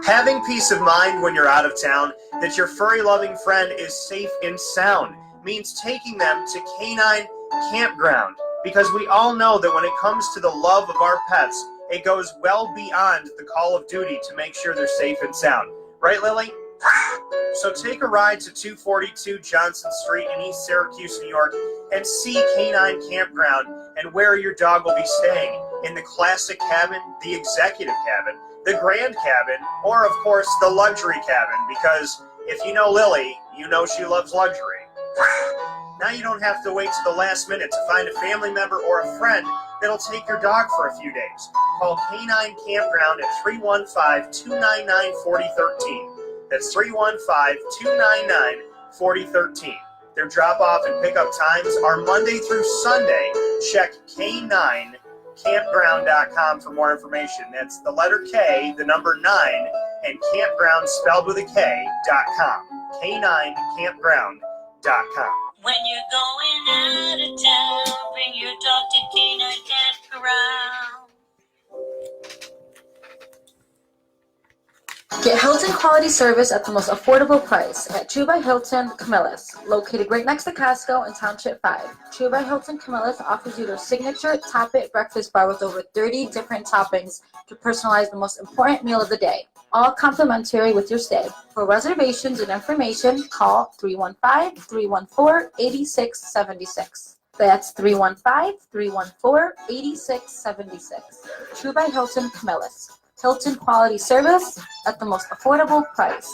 Having peace of mind when you're out of town that your furry-loving friend is safe and sound means taking them to Canine Campground, because we all know that when it comes to the love of our pets, it goes well beyond the call of duty to make sure they're safe and sound. Right, Lily? So take a ride to 242 Johnson Street in East Syracuse, New York, and see Canine Campground and where your dog will be staying, in the classic cabin, the executive cabin, the grand cabin, or of course the luxury cabin, because if you know Lily, you know she loves luxury. Now you don't have to wait to the last minute to find a family member or a friend that'll take your dog for a few days. Call Canine Campground at 315-299-4013. That's 315-299-4013. Their drop-off and pickup times are Monday through Sunday. Check K9campground.com for more information. That's the letter K, the number 9, and campground spelled with a K.com. K9campground.com. When you're going out of town, bring your dog to Canine Campground. Get Hilton quality service at the most affordable price at True by Hilton Camillus, located right next to Costco in Township 5. True by Hilton Camillus offers you their signature Top-It breakfast bar with over 30 different toppings to personalize the most important meal of the day, all complimentary with your stay. For reservations and information, call 315-314-8676. That's 315-314-8676. True by Hilton Camillus. Hilton quality service at the most affordable price.